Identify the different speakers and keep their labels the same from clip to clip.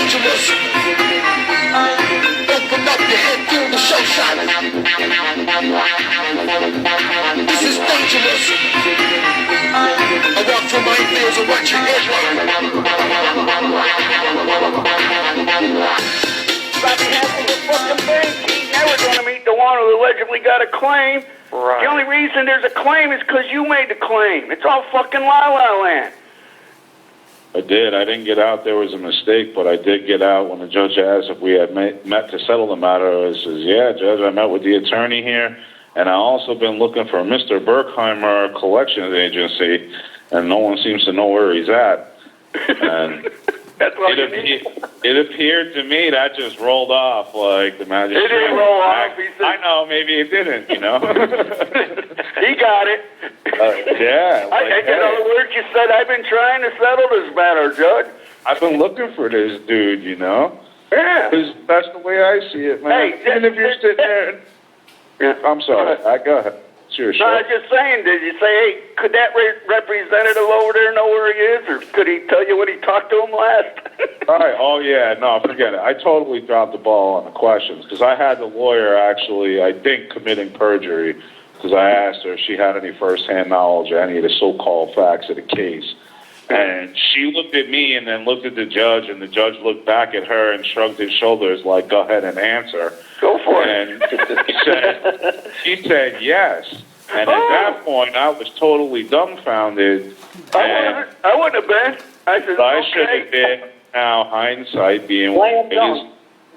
Speaker 1: dangerous. Open up your head, feel the show shot. This is dangerous. I walk through my fields and watch your head roll.
Speaker 2: Bobby Hassel, the fucking bank. He's never gonna meet the one who allegedly got a claim.
Speaker 3: Right.
Speaker 2: The only reason there's a claim is because you made the claim. It's all fucking la-la land.
Speaker 4: I did. I didn't get out. There was a mistake, but I did get out when the judge asked if we had met to settle the matter. I says, yeah, Judge, I met with the attorney here, and I also been looking for Mr. Berkheimer Collections Agency, and no one seems to know where he's at. And
Speaker 2: That's what you need.
Speaker 4: it appeared to me that just rolled off like the magistrate.
Speaker 2: It didn't roll off. He said,
Speaker 4: I know, maybe it didn't, you know.
Speaker 2: He got it.
Speaker 4: Yeah. Like,
Speaker 2: in other words, you said, I've been trying to settle this matter, Judge.
Speaker 4: I've been looking for this dude, you know.
Speaker 2: Yeah.
Speaker 4: That's the way I see it, man.
Speaker 2: Hey,
Speaker 4: even if you're sitting there. I'm sorry. Go ahead. Sure.
Speaker 2: No, I was just saying, did you say, hey, could that representative over there know where he is, or could he tell you when he talked to him last?
Speaker 4: All right. Oh, yeah. No, forget it. I totally dropped the ball on the questions because I had the lawyer actually, I think, committing perjury because I asked her if she had any firsthand knowledge of any of the so-called facts of the case. And she looked at me and then looked at the judge, and the judge looked back at her and shrugged his shoulders like, go ahead and answer.
Speaker 2: Go for it.
Speaker 4: And she said yes. And at that point, I was totally dumbfounded.
Speaker 2: I wouldn't have been. I said,
Speaker 4: I should have been, now hindsight being what it is,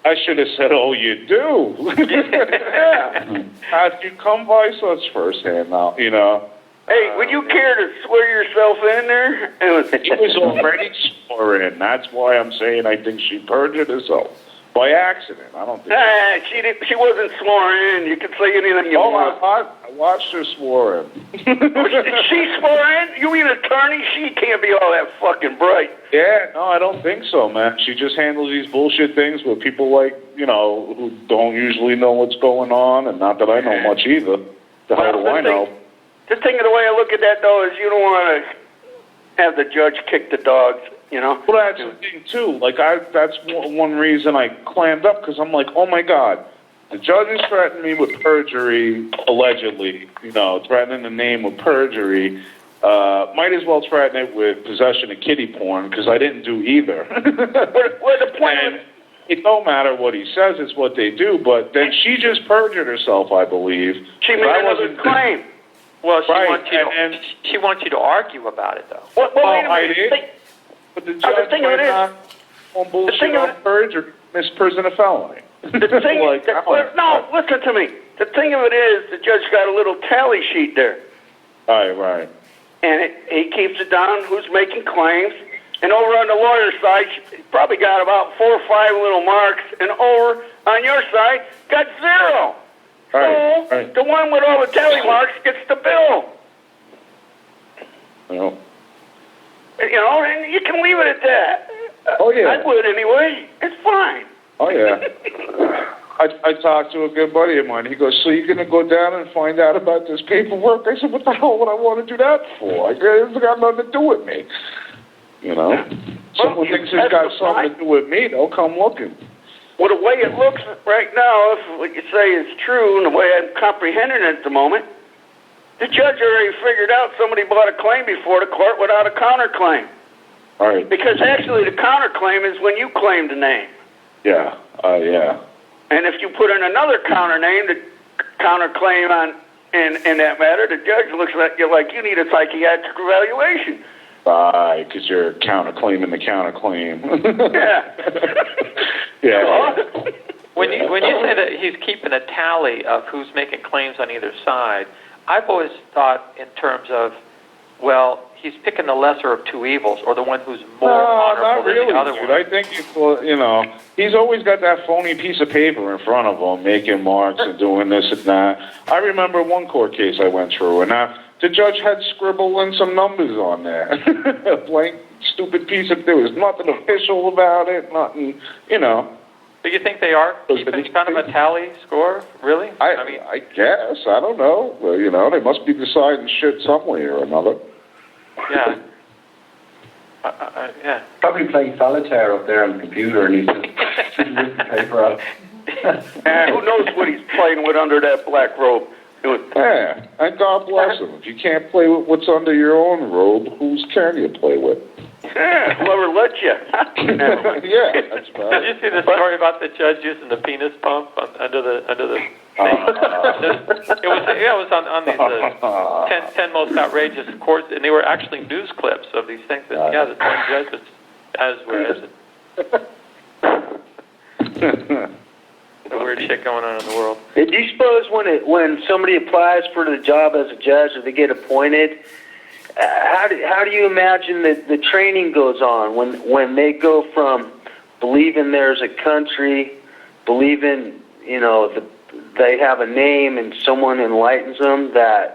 Speaker 4: I should have said, oh, you do?
Speaker 2: Yeah.
Speaker 4: How'd you come by such firsthand now, you know?
Speaker 2: Hey, would you care to swear yourself in there?
Speaker 4: He was already sworn in. That's why I'm saying I think she perjured herself. By accident. I don't think...
Speaker 2: She wasn't sworn in. You can say anything you want.
Speaker 4: I watched her sworn in.
Speaker 2: She swore in? You mean attorney? She can't be all that fucking bright.
Speaker 4: Yeah, no, I don't think so, man. She just handles these bullshit things with people like, you know, who don't usually know what's going on, and not that I know much either. The hell do I know?
Speaker 2: Just thinking the way I look at that, though, is you don't want to have the judge kick the dogs, you know?
Speaker 4: Well, that's the thing, too. Like, that's one reason I clammed up, because I'm like, oh, my God. The judge is threatening me with perjury, allegedly, you know, threatening the name with perjury. Might as well threaten it with possession of kiddie porn, because I didn't do either.
Speaker 2: Well, the point
Speaker 4: and it don't matter what he says, it's what they do, but then she just perjured herself, I believe.
Speaker 2: She made another claim.
Speaker 3: Well, she
Speaker 4: right,
Speaker 3: wants you to argue about it, though.
Speaker 2: Well, wait a minute.
Speaker 4: But the judge might not on bullshit on perjury, misprison a felony.
Speaker 2: The thing
Speaker 4: like,
Speaker 2: no, listen to me. The thing of it is, the judge got a little tally sheet there.
Speaker 4: Right.
Speaker 2: And he keeps it down, who's making claims. And over on the lawyer's side, she probably got about 4 or 5 little marks. And over on your side, got 0.
Speaker 4: Right,
Speaker 2: so the one with all the tally marks gets the bill.
Speaker 4: Well.
Speaker 2: You know, and you can leave it at that.
Speaker 4: Oh, yeah.
Speaker 2: I would anyway. It's fine.
Speaker 4: Oh, yeah. I talked to a good buddy of mine. He goes, so you're going to go down and find out about this paperwork? I said, what the hell would I want to do that for? It's got nothing to do with me. You know? Someone thinks it's got something to do with me, they'll come looking.
Speaker 2: Well, the way it looks right now, if what you say is true, and the way I'm comprehending it at the moment, the judge already figured out somebody bought a claim before the court without a counterclaim.
Speaker 4: All right.
Speaker 2: Because actually the counterclaim is when you claim the name.
Speaker 4: Yeah, yeah.
Speaker 2: And if you put in another counter name to counterclaim on in that matter, the judge looks at you like you need a psychiatric evaluation.
Speaker 4: Right, because you're counterclaiming the counterclaim.
Speaker 2: Yeah.
Speaker 4: Yeah.
Speaker 3: When you say that he's keeping a tally of who's making claims on either side, I've always thought in terms of, well, he's picking the lesser of two evils, or the one who's more honorable than the other one.
Speaker 4: I think, he's always got that phony piece of paper in front of him, making marks and doing this and that. I remember one court case I went through, and the judge had scribbled some numbers on there. A blank, stupid piece of, there was nothing official about it, nothing,
Speaker 3: Do you think they are keeping kind of a tally score, really?
Speaker 4: I guess. I don't know. Well, they must be deciding shit some way or another.
Speaker 3: Yeah. Yeah.
Speaker 5: Probably playing solitaire up there on the computer, and he's just ripping the paper out.
Speaker 2: And who knows what he's playing with under that black robe?
Speaker 4: Yeah, and God bless him. If you can't play with what's under your own robe, whose can you play with?
Speaker 2: Yeah, whoever let you.
Speaker 4: Yeah, that's
Speaker 3: Did
Speaker 4: right.
Speaker 3: you see the story about the judge using the penis pump under the thing? It was on these 10 most outrageous courts, and they were actually news clips of these things. That, yeah, this one judge the weird shit going on in the world.
Speaker 6: Do you suppose when somebody applies for the job as a judge or they get appointed, how do you imagine that the training goes on when they go from believing there's a country, believing they have a name and someone enlightens them to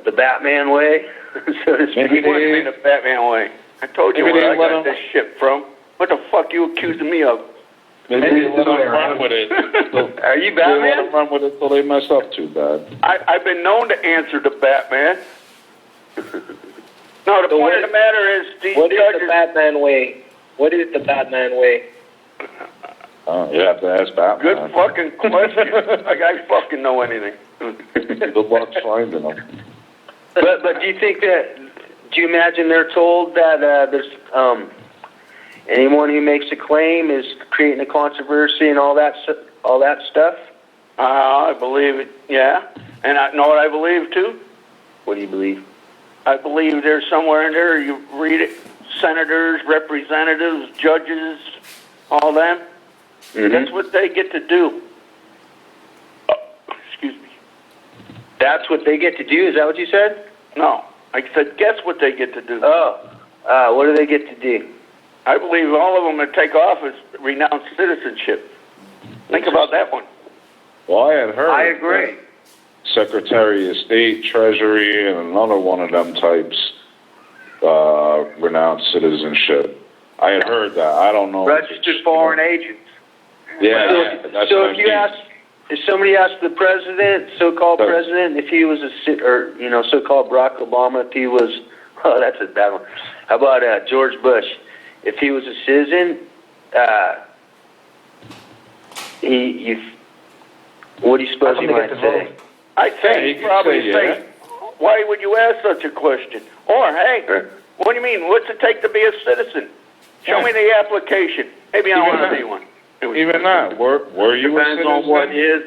Speaker 6: the Batman way, so to speak?
Speaker 2: What do you mean the Batman way? I told you where I got this shit from. What the fuck you accusing me of?
Speaker 4: Maybe they let them run with it.
Speaker 6: Are you
Speaker 4: They let
Speaker 6: Batman?
Speaker 4: them run with it till they mess up too bad.
Speaker 2: I've been known to answer to Batman. No, the point of the matter is these
Speaker 7: What is
Speaker 2: judges...
Speaker 7: the Batman way? What is the Batman way?
Speaker 4: Oh, you have to ask Batman.
Speaker 2: Good fucking question. Like I fucking know anything.
Speaker 4: Good luck finding them.
Speaker 6: But do you think that? Do you imagine they're told that there's anyone who makes a claim is creating a controversy and all that stuff?
Speaker 2: I believe it. Yeah, and I know what I believe too.
Speaker 6: What do you believe?
Speaker 2: I believe there's somewhere in there. You read it. Senators, representatives, judges, all them.
Speaker 6: Mm-hmm.
Speaker 2: That's what they get to do. Excuse me.
Speaker 6: That's what they get to do? Is that what you said?
Speaker 2: No, I said guess what they get to do.
Speaker 6: What do they get to do?
Speaker 2: I believe all of them that take office renounce citizenship. Think about that one.
Speaker 4: Well, I had heard.
Speaker 6: I agree.
Speaker 4: Secretary of State, Treasury, and another one of them types renounced citizenship. I had heard that. I don't know.
Speaker 6: Registered foreign agents.
Speaker 4: Yeah, that's
Speaker 6: so
Speaker 4: what
Speaker 6: if
Speaker 4: I
Speaker 6: you
Speaker 4: mean.
Speaker 6: ask, if somebody asked the president, so-called president, if he was so-called Barack Obama, if he was, that's a bad one. How about George Bush? If he was a citizen, what do you suppose he might say?
Speaker 2: I'd say he'd probably say, why would you ask such a question? Or, hey, what do you mean? What's it take to be a citizen? Show me the application. Maybe I want to be one.
Speaker 4: Even that. Were you a citizen?
Speaker 6: Depends on what is.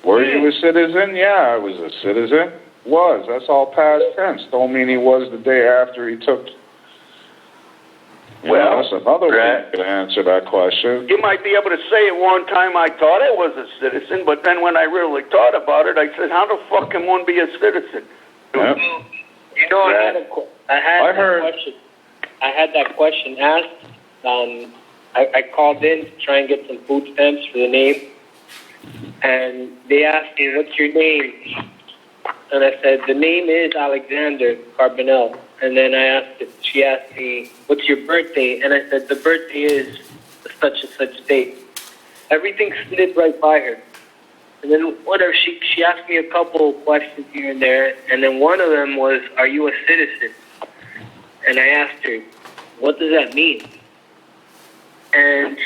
Speaker 4: Were you a citizen? Yeah, I was a citizen. Was. That's all past tense. Don't mean he was the day after he took. Well, that's another way you can answer that question.
Speaker 2: You might be able to say at one time I thought I was a citizen, but then when I really thought about it, I said, how the fuck can one be a citizen?
Speaker 4: Yep.
Speaker 7: You know, I had that question asked. I called in to try and get some food stamps for the name, and they asked me, "What's your name?" And I said, "The name is Alexander Carbonell." And then she asked me, "What's your birthday?" And I said, "The birthday is such and such date." Everything slid right by her. And then whatever, she asked me a couple questions here and there, and then one of them was, "Are you a citizen?" And I asked her, "What does that mean?" And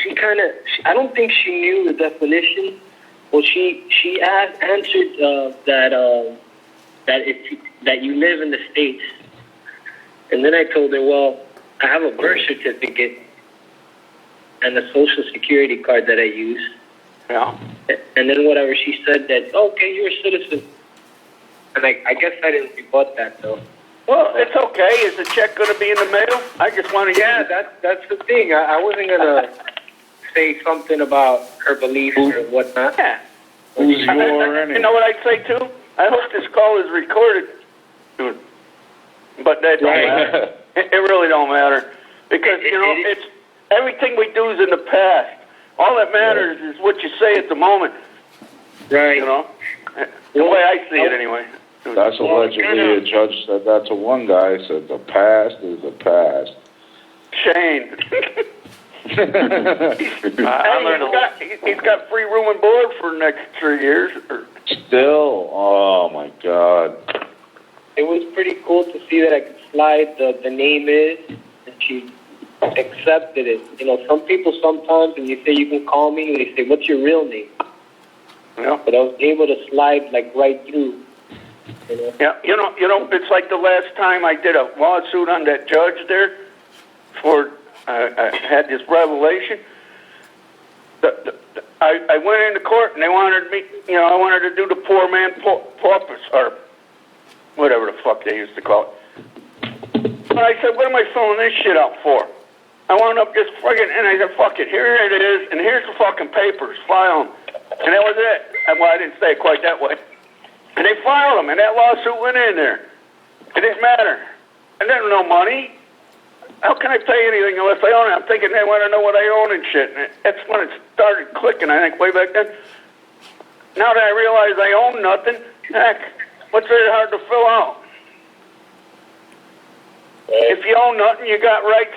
Speaker 7: I don't think she knew the definition. Well, she answered that you live in the States. And then I told her, well, I have a birth certificate and a social security card that I use.
Speaker 2: Yeah.
Speaker 7: And then whatever, she said that, okay, you're a citizen. And I guess I didn't rebut that, though.
Speaker 2: Well, it's okay. Is the check going to be in the mail? I just want to...
Speaker 7: Yeah, that's the thing. I wasn't going to say something about her beliefs or whatnot.
Speaker 2: Yeah.
Speaker 4: Who's your enemy?
Speaker 2: You know what I'd say, too? I hope this call is recorded. But that don't matter. It really don't matter. Because, it's everything we do is in the past. All that matters is what you say at the moment.
Speaker 7: Right.
Speaker 2: The way I see it, anyway.
Speaker 4: That's allegedly a judge said that to one guy. Said the past is the past.
Speaker 2: Shane. He's got free room and board for the next 3 years.
Speaker 4: Still, oh my God.
Speaker 7: it was pretty cool to see that I could slide the name in, and she accepted it. You know, some people sometimes, when you say you can call me, they say, "What's your real name?"
Speaker 2: Yeah.
Speaker 7: But I was able to slide like right through. You know?
Speaker 2: Yeah, you know, it's like the last time I did a lawsuit on that judge there for, I had this revelation. I went into court and they wanted me, you know, I wanted to do the poor man porpoise, or whatever the fuck they used to call it. But I said, what am I filling this shit out for? I wound up just friggin', and I said, fuck it, here it is, and here's the fucking papers, file them. And that was it. Well, I didn't say it quite that way. And they filed them, and that lawsuit went in there. It didn't matter. And there's no money. How can I pay anything unless I own it? I'm thinking they want to know what I own and shit. And that's when it started clicking, I think, way back then. Now that I realize I own nothing, heck, what's very hard to fill out? If you own nothing, you got rights.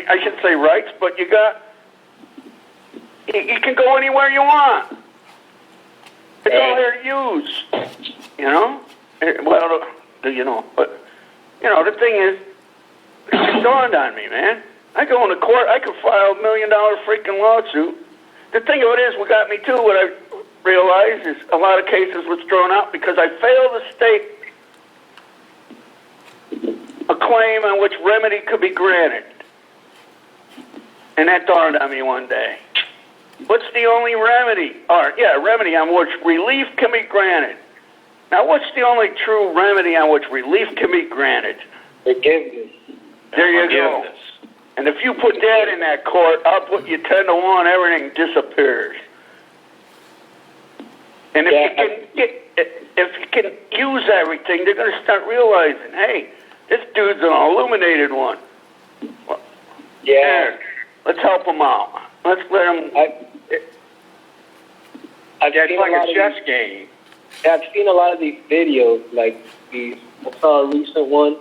Speaker 2: I should say rights, but you can go anywhere you want. It's all there to use, you know? Well, you know, but, you know, the thing is, it dawned on me, man. I go into court, I could file $1 million freaking lawsuit. The thing of it is, what got me too, what I realized is a lot of cases was thrown out because I failed to state a claim on which remedy could be granted. And that dawned on me one day. What's the only remedy? Remedy on which relief can be granted. Now, what's the only true remedy on which relief can be granted?
Speaker 7: Forgiveness.
Speaker 2: There you go. And if you put that in that court, I'll put you 10-1, everything disappears. And if you can use everything, they're going to start realizing, hey, this dude's an illuminated one.
Speaker 7: Yeah.
Speaker 2: Let's help him out. Let's let him.
Speaker 7: It's
Speaker 2: like a chess game.
Speaker 7: Yeah, I've seen a lot of these videos, like these. I saw a recent one,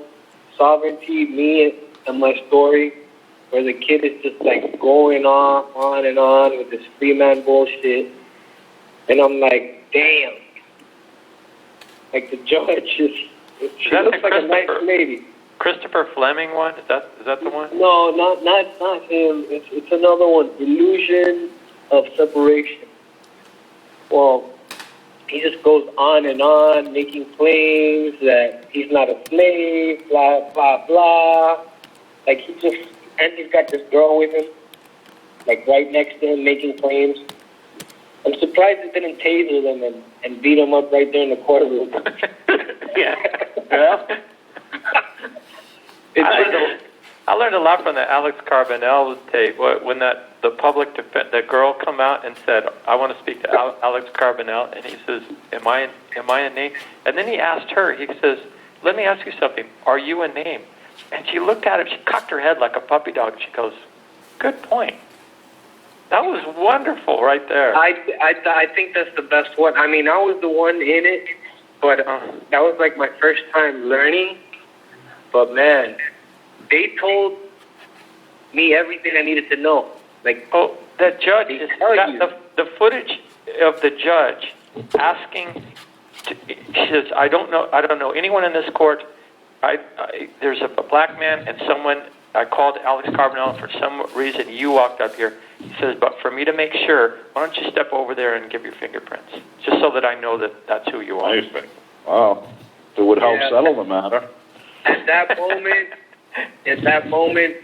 Speaker 7: Sovereignty, me and my story, where the kid is just like going on and on with this free man bullshit, and I'm like, damn. Like the judge she looks like a nice lady.
Speaker 3: Christopher Fleming one? Is that the one?
Speaker 7: No, not him. It's another one. Illusion of Separation. Well, he just goes on and on, making claims that he's not a slave, blah blah blah. Like he's got this girl with him, like right next to him, making claims. I'm surprised he didn't taser them and beat him up right there in the courtroom.
Speaker 2: Yeah.
Speaker 3: I learned a lot from the Alex Carbonell tape when the public the girl come out and said, "I want to speak to Alex Carbonell," and he says, "Am I a name?" And then he asked her. He says, "Let me ask you something. Are you a name?" And she looked at him. She cocked her head like a puppy dog. And she goes, "Good point." That was wonderful, right there.
Speaker 7: I think that's the best one. I mean, I was the one in it, but that was like my first time learning. But man, they told me everything I needed to know. Like,
Speaker 3: the judge is the footage of the judge asking. She says, "I don't know anyone in this court. There's a black man and someone. I called Alex Carbonell, and for some reason you walked up here." He says, "But for me to make sure, why don't you step over there and give your fingerprints, just so that I know that that's who you are."
Speaker 4: Wow, it would help settle the matter.
Speaker 7: At that moment,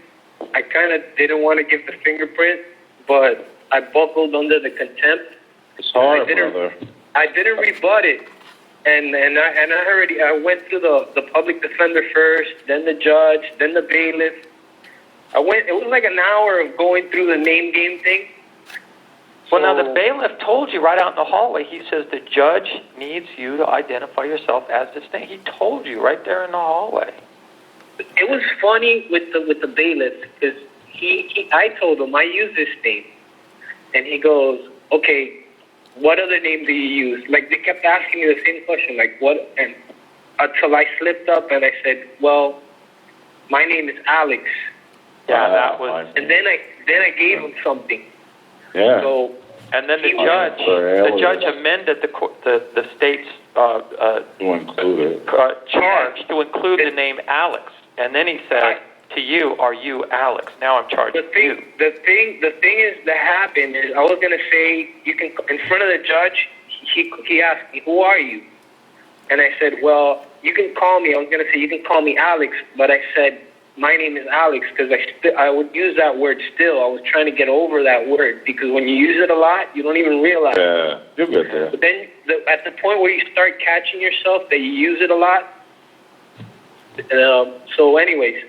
Speaker 7: I kind of didn't want to give the fingerprint, but I buckled under the contempt.
Speaker 4: It's hard, brother.
Speaker 7: I didn't rebut it, and I went to the public defender first, then the judge, then the bailiff. It was like an hour of going through the name game thing.
Speaker 3: Well, now the bailiff told you right out in the hallway. He says the judge needs you to identify yourself as this thing. He told you right there in the hallway.
Speaker 7: It was funny with the bailiff because I told him I use this name, and he goes, "Okay, what other name do you use?" Like they kept asking me the same question, like what, and until I slipped up and I said, "Well, my name is Alex."
Speaker 3: Yeah, that was.
Speaker 7: And then I gave him something.
Speaker 4: Yeah.
Speaker 7: So.
Speaker 3: And then the judge amended the state's
Speaker 4: To include it.
Speaker 3: charged to include the name Alex. And then he said to you, "Are you Alex?" Now I'm charged
Speaker 7: The thing is that happened is I was gonna say you can in front of the judge. He asked me, "Who are you?" And I said, "Well, you can call me." I was gonna say you can call me Alex, but I said my name is Alex because I would use that word still. I was trying to get over that word because when you use it a lot, you don't even realize.
Speaker 4: Yeah, you'll get there.
Speaker 7: But then at the point where you start catching yourself that you use it a lot. So, anyways,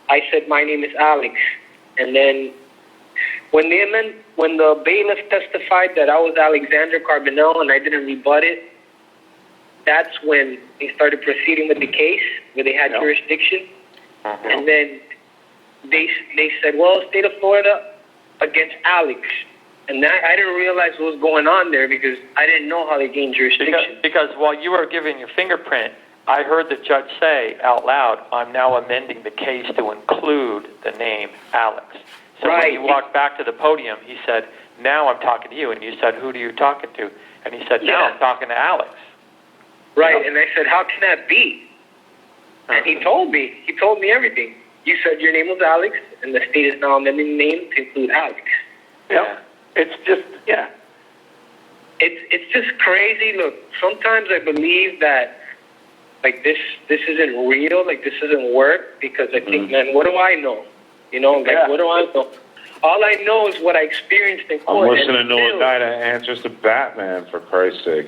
Speaker 7: I said my name is Alex, and then when the bailiff testified that I was Alexander Carbonell and I didn't rebut it, that's when they started proceeding with the case where they had jurisdiction. And then they said, well, state of Florida against Alex. And that I didn't realize what was going on there because I didn't know how they gained jurisdiction.
Speaker 3: Because while you were giving your fingerprint, I heard the judge say out loud, "I'm now amending the case to include the name Alex." So when you walked back to the podium, he said, "Now I'm talking to you." And you said, "Who are you talking to?" And he said, "Now I'm talking to Alex."
Speaker 7: Right, and I said, "How can that be?" And he told me everything. You said your name was Alex, and the state is now amending the name to include Alex.
Speaker 2: Yeah. It's just,
Speaker 7: It's just crazy. Look, sometimes I believe that, like, this isn't real, like, this isn't work, because I think, man, what do I know? You know, like, what do I know? All I know is what I experienced in court.
Speaker 4: I'm listening to a guy that answers to Batman, for Christ's sake.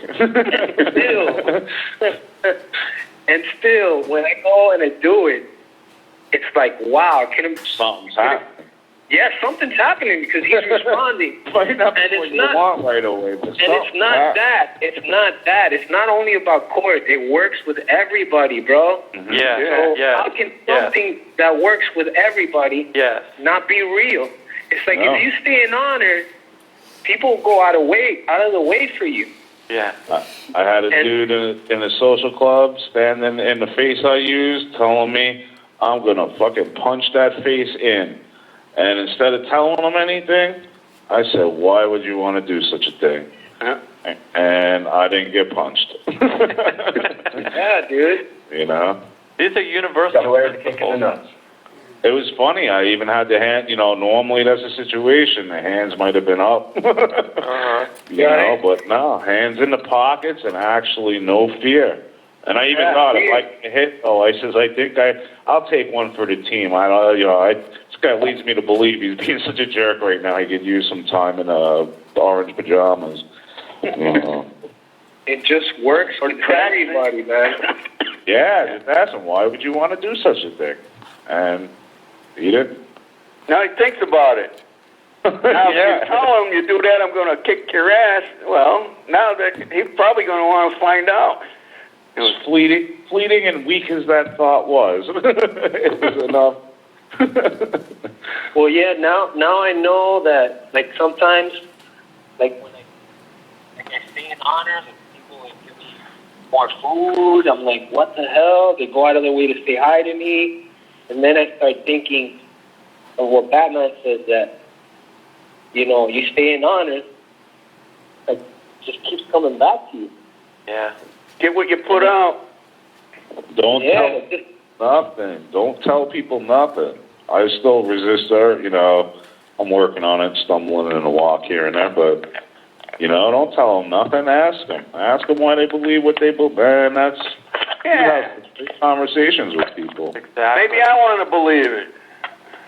Speaker 7: And still, when I go and I do it, it's like, wow,
Speaker 4: Something's happening.
Speaker 7: Yeah, something's happening because he's responding.
Speaker 4: Might not be what you want right away, but
Speaker 7: it's not that. It's not that. It's not only about court. It works with everybody, bro.
Speaker 4: Mm-hmm.
Speaker 7: How can something that works with everybody not be real? It's like if you stay in honor, people go out of the way for you.
Speaker 3: Yeah.
Speaker 4: I had a dude in a social club standing in the face I used telling me, I'm going to fucking punch that face in. And instead of telling him anything, I said, why would you want to do such a thing? And I didn't get punched.
Speaker 7: Yeah, dude.
Speaker 4: You know?
Speaker 3: These are universal principles.
Speaker 4: It was funny. I even had the hand, normally that's a situation. The hands might have been up. You know, but no, hands in the pockets and actually no fear. And I even thought if I can hit, I says, I think I'll take one for the team. This guy leads me to believe he's being such a jerk right now. He could use some time in orange pajamas.
Speaker 7: It just works for everybody, man.
Speaker 4: Yeah, just ask him, why would you want to do such a thing? And he didn't.
Speaker 2: now he thinks about it. Now if you tell him you do that, I'm going to kick your ass. Well, now that he's probably going to want to find out.
Speaker 4: It was fleeting and weak as that thought was. It was enough.
Speaker 7: Well, yeah, now I know that, like, sometimes, like, when I stay in honor, like, people like, give me more food. I'm like, what the hell? They go out of their way to say hi to me. And then I start thinking of what Batman says, that, you stay in honor, like, just keeps coming back to you.
Speaker 3: Yeah.
Speaker 2: Get what you put out.
Speaker 4: Don't tell nothing. Don't tell people nothing. I still resist her, I'm working on it, stumbling in a walk here and there, but, don't tell them nothing. Ask them. Ask them why they believe what they believe. And that's, you have big conversations with people.
Speaker 3: Exactly.
Speaker 2: Maybe I want to believe it.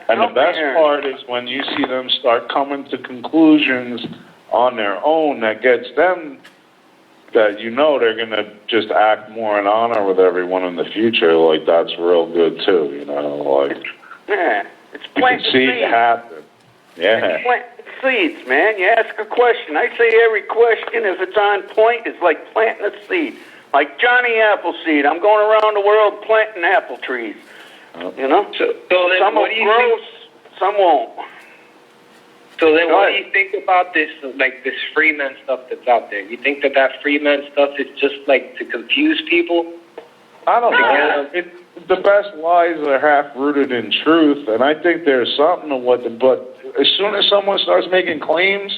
Speaker 4: And the best part is when you see them start coming to conclusions on their own that gets them, that they're going to just act more in honor with everyone in the future. Like, that's real good too, like.
Speaker 2: Yeah, it's
Speaker 4: You can see it happen. Yeah.
Speaker 2: Plant seeds, man. You ask a question. I say every question, if it's on point, is like planting a seed. Like Johnny Appleseed. I'm going around the world planting apple trees.
Speaker 7: So then
Speaker 2: some will grow, some won't.
Speaker 7: So then what do you think about this, like, this free man stuff that's out there? You think that free man stuff is just, like, to confuse people?
Speaker 4: I don't know. The best lies are half-rooted in truth, and I think there's something to but as soon as someone starts making claims,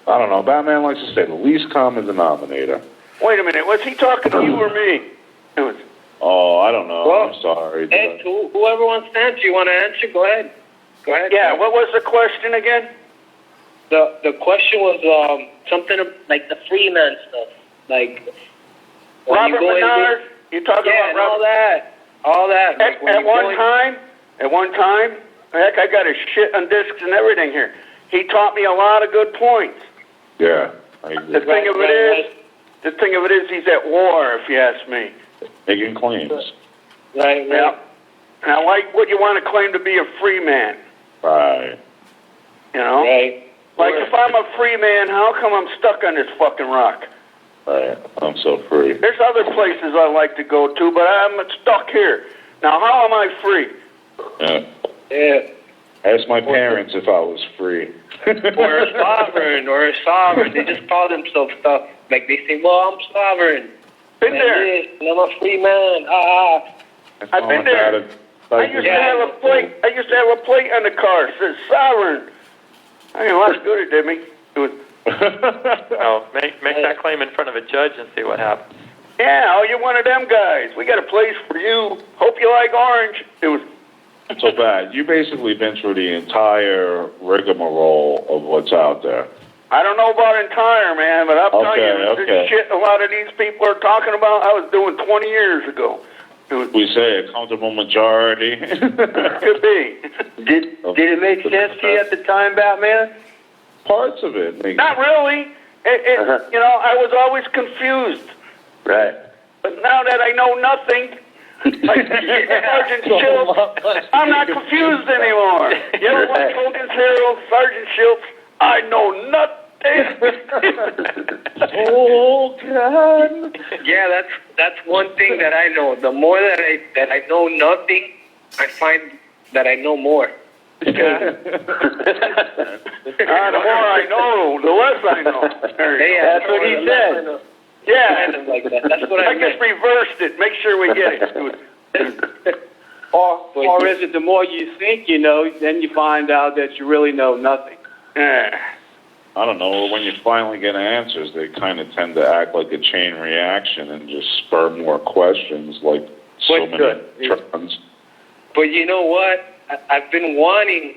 Speaker 4: I don't know, Batman likes to say the least common denominator.
Speaker 2: Wait a minute, was he talking to you or me? It was.
Speaker 4: Oh, I don't know.
Speaker 7: Well,
Speaker 4: I'm sorry.
Speaker 7: Ed, whoever wants to answer, you want to answer? Go ahead. Go ahead.
Speaker 2: Yeah, what was the question again?
Speaker 7: The question was something like the free man stuff, like when
Speaker 2: Robert
Speaker 7: you go
Speaker 2: Menard? You talking
Speaker 7: yeah,
Speaker 2: about
Speaker 7: and
Speaker 2: Robert?
Speaker 7: all that. Like when
Speaker 2: At
Speaker 7: you
Speaker 2: one
Speaker 7: go in-
Speaker 2: time, heck, I got his shit on discs and everything here. He taught me a lot of good points.
Speaker 4: Yeah, I agree.
Speaker 2: The thing of it is, he's at war, if you ask me.
Speaker 4: Making claims.
Speaker 7: Right.
Speaker 2: Yeah. And I like what you want to claim to be a free man.
Speaker 4: Right.
Speaker 2: You know?
Speaker 7: Right.
Speaker 2: Like, if I'm a free man, how come I'm stuck on this fucking rock?
Speaker 4: Right. I'm so free.
Speaker 2: There's other places I like to go to, but I'm stuck here. Now, how am I free?
Speaker 4: Yeah.
Speaker 7: Yeah.
Speaker 4: Ask my parents if I was free.
Speaker 7: Or a sovereign. They just call themselves stuff. Like they say, well, I'm sovereign.
Speaker 2: Been
Speaker 7: and
Speaker 2: there.
Speaker 7: this, and I'm a free man.
Speaker 2: I've been there. I used to have a plate. I used to have a plate on the car that says sovereign. I mean, what good it did me. It was,
Speaker 3: Oh, make that claim in front of a judge and see what happens.
Speaker 2: yeah, oh, you're one of them guys. We got a place for you. Hope you like orange. It was.
Speaker 4: So bad. You basically been through the entire rigmarole of what's out there.
Speaker 2: I don't know about entire, man, but I'll tell you, this shit a lot of these people are talking about, I was doing 20 years ago. It was,
Speaker 4: We say a comfortable majority.
Speaker 2: could be.
Speaker 6: Did it make sense to you at the time, Batman?
Speaker 4: Parts of it.
Speaker 2: Not really. You know, I was always confused.
Speaker 6: Right.
Speaker 2: But now that I know nothing, like Sergeant Schultz, I'm not confused anymore. You ever watch Hogan's Hero, Sergeant Schultz? I know nothing.
Speaker 4: Oh God!
Speaker 7: Yeah, that's one thing that I know. The more that I know nothing, I find that I know more.
Speaker 2: The more I know, the less I know.
Speaker 6: That's what he said.
Speaker 2: Yeah.
Speaker 7: Like that. That's what I
Speaker 2: just
Speaker 7: meant.
Speaker 2: reversed it. Make sure we get it.
Speaker 8: Or is it the more you think you know, then you find out that you really know nothing?
Speaker 2: Yeah.
Speaker 4: I don't know. When you finally get answers, they kind of tend to act like a chain reaction and just spur more questions, like so many trends.
Speaker 7: But you know what? I've been wanting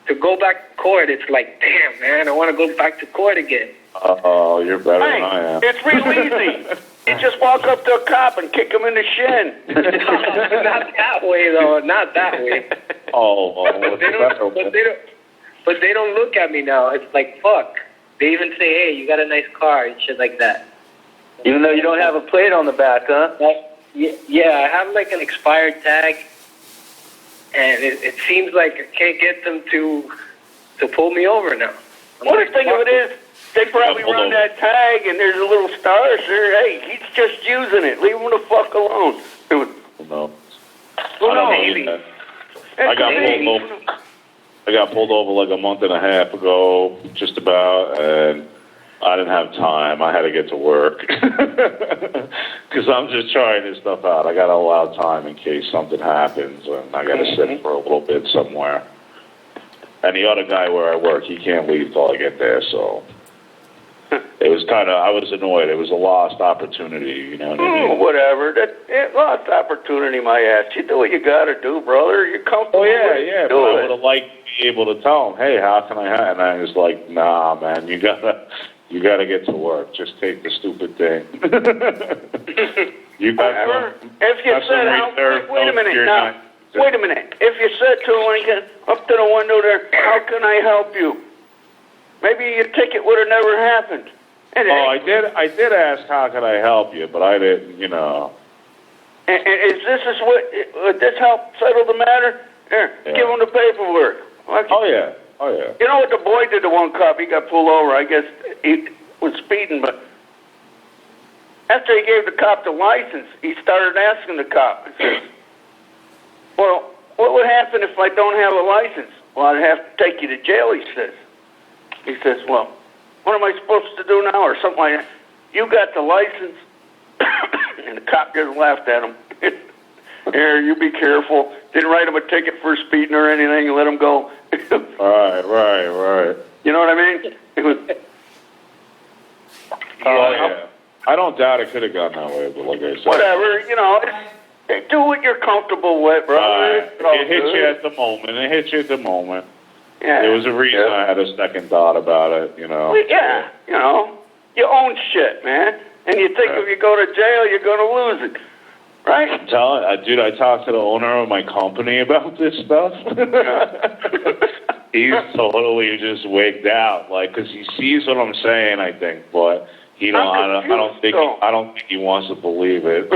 Speaker 7: to go back to court. It's like, damn, man, I want to go back to court again.
Speaker 4: Oh, you're better than I am.
Speaker 2: It's real easy. You just walk up to a cop and kick him in the shin.
Speaker 7: Not that way, though. Not that way.
Speaker 4: Oh, well,
Speaker 7: But they don't look at me now. It's like, fuck. They even say, hey, you got a nice car and shit like that.
Speaker 6: Even though you don't have a plate on the back, huh?
Speaker 7: Yeah, I have like an expired tag, and it seems like I can't get them to pull me over now.
Speaker 2: What the thing of it is, they probably run that tag and there's a little star there. Hey, he's just using it. Leave him the fuck alone.
Speaker 4: No.
Speaker 2: Well, no,
Speaker 7: maybe.
Speaker 4: I got pulled over like a month and a half ago, just about, and I didn't have time. I had to get to work because I'm just trying this stuff out. I got to allow time in case something happens, and I got to sit for a little bit somewhere. And the other guy where I work, he can't leave till I get there, so it was I was annoyed. It was a lost opportunity, you know what I mean?
Speaker 2: Whatever. Lost opportunity, my ass. You do what you got to do, brother. You're comfortable.
Speaker 4: Oh, yeah, but I would have
Speaker 2: it.
Speaker 4: liked to be able to tell him, hey, how can I have? And I was like, nah, man, you gotta get to work. Just take the stupid thing. You got
Speaker 2: If you said, wait a minute, now. Wait a minute. If you said to him when he got up to the window there, how can I help you? Maybe your ticket would have never happened.
Speaker 4: I did ask how can I help you, but I didn't, you know.
Speaker 2: And would this help settle the matter? Here, give him the paperwork.
Speaker 4: Oh yeah.
Speaker 2: You know what the boy did to one cop? He got pulled over. I guess he was speeding, but after he gave the cop the license, he started asking the cop. He says, well, what would happen if I don't have a license? Well, I'd have to take you to jail, he says. He says, well, what am I supposed to do now? Or something like that. You got the license. And the cop just laughed at him. Here, you be careful. Didn't write him a ticket for speeding or anything and let him go.
Speaker 4: Right.
Speaker 2: You know what I mean? It was.
Speaker 4: Oh, yeah. I don't doubt it could have gone that way, but like I said.
Speaker 2: Whatever, you know, do what you're comfortable with, brother.
Speaker 4: It hits you at the moment.
Speaker 2: Yeah.
Speaker 4: There was a reason I had a second thought about it, you know.
Speaker 2: Well, yeah, you know, you own shit, man. And you think if you go to jail, you're going to lose it. Right?
Speaker 4: I'm telling dude, I talked to the owner of my company about this stuff. He's totally just wigged out, like, because he sees what I'm saying, I think, but I don't think he wants to believe it.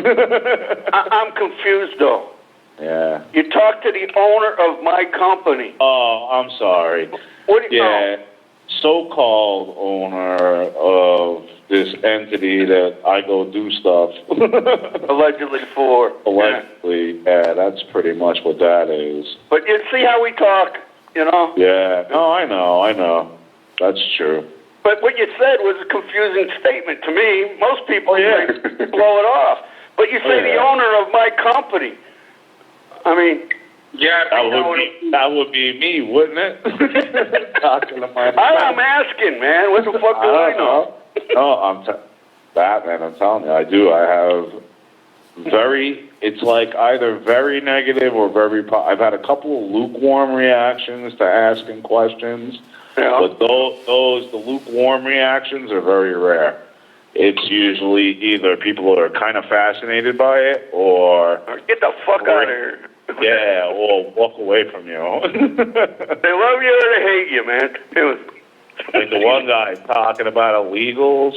Speaker 2: I'm confused, though.
Speaker 4: Yeah.
Speaker 2: You talk to the owner of my company.
Speaker 4: Oh, I'm sorry.
Speaker 2: What do you know?
Speaker 4: So-called owner of this entity that I go do stuff.
Speaker 2: Allegedly for.
Speaker 4: Allegedly, yeah, that's pretty much what that is.
Speaker 2: But you see how we talk, you know?
Speaker 4: Yeah, no, I know. That's true.
Speaker 2: But what you said was a confusing statement to me. Most people think blow it off. But you say the owner of my company. I mean...
Speaker 7: Yeah,
Speaker 4: that would be me, wouldn't it? Talking to my
Speaker 2: I'm asking, man. What the fuck do I know?
Speaker 4: No, Batman, I'm telling you, I do. I have it's like either very negative or very I've had a couple of lukewarm reactions to asking questions, but the lukewarm reactions are very rare. It's usually either people are kind of fascinated by it or...
Speaker 2: Get the fuck out of here.
Speaker 4: Yeah, or walk away from you.
Speaker 2: They love you or they hate you, man.
Speaker 4: Like the one guy talking about illegals,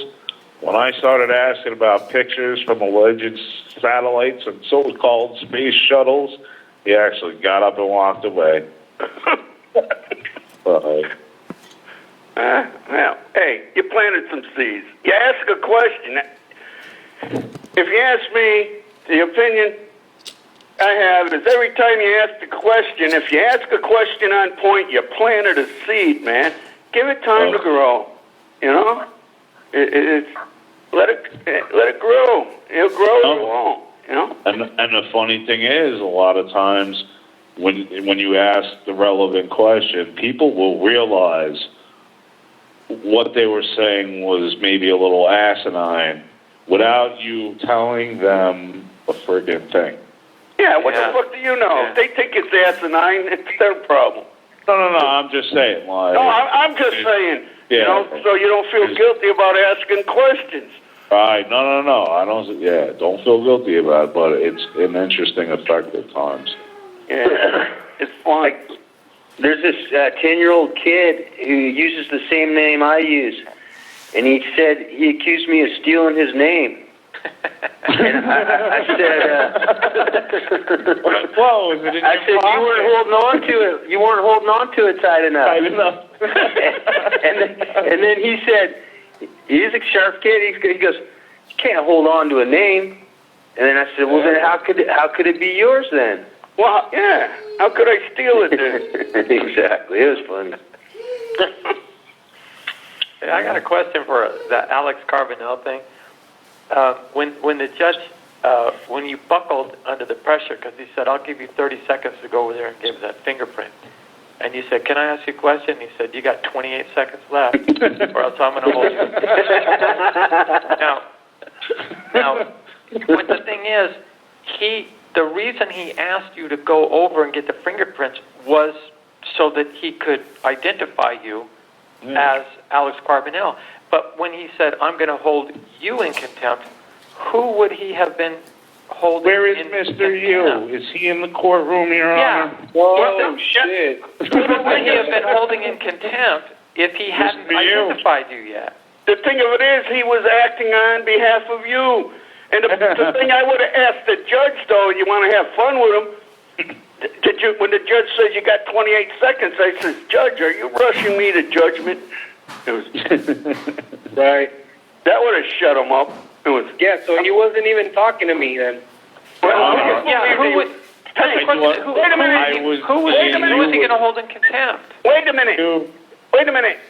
Speaker 4: when I started asking about pictures from alleged satellites and so-called space shuttles, he actually got up and walked away.
Speaker 2: Well, hey, you planted some seeds. You ask a question. If you ask me, the opinion I have is every time you ask a question, if you ask a question on point, you planted a seed, man. Give it time to grow. You know, let it grow. It'll grow. It won't. You know.
Speaker 4: And the funny thing is, a lot of times when you ask the relevant question, people will realize what they were saying was maybe a little asinine without you telling them a friggin' thing.
Speaker 2: Yeah, what the fuck do you know? Yeah. If they think it's asinine, it's their problem.
Speaker 4: No, I'm just saying. Like,
Speaker 2: no, I'm just saying, you know, so you don't feel guilty about asking questions.
Speaker 4: Right, no, I don't, don't feel guilty about it, but it's an interesting effect at times.
Speaker 2: Yeah, it's fun.
Speaker 6: There's this 10-year-old kid who uses the same name I use, and he accused me of stealing his name. And I said,
Speaker 4: "Whoa, is it in
Speaker 6: I said you weren't holding on to it. You weren't holding on to it tight enough." and then he said, he's a sharp kid. He goes, "You can't hold on to a name." And then I said, "Well, then how could it be yours then?"
Speaker 2: Well, yeah. How could I steal it then?
Speaker 6: Exactly. It was funny.
Speaker 3: Hey, I got a question for the Alex Carbonell thing. When the judge, when you buckled under the pressure, because he said, "I'll give you 30 seconds to go over there and give that fingerprint," and you said, "Can I ask you a question?" He said, "You got 28 seconds left, or else I'm going to hold you." Now, what the thing is, the reason he asked you to go over and get the fingerprints was so that he could identify you as Alex Carbonell. But when he said, "I'm going to hold you in contempt," who would he have been holding?
Speaker 4: Where is Mr. Yu? Is he in the courtroom, Your Honor?
Speaker 7: Whoa, shit.
Speaker 3: Who would he have been holding in contempt if he hadn't identified you yet?
Speaker 2: The thing of it is, he was acting on behalf of you. And the thing I would have asked the judge, though, you want to have fun with him, when the judge says you got 28 seconds, I says, "Judge, are you rushing me to judgment?" It was
Speaker 7: right.
Speaker 2: That would have shut him up. It was
Speaker 7: so he wasn't even talking to me then.
Speaker 2: Well,
Speaker 3: who would? Wait a minute. Who was he going to hold in contempt?
Speaker 2: Wait a minute.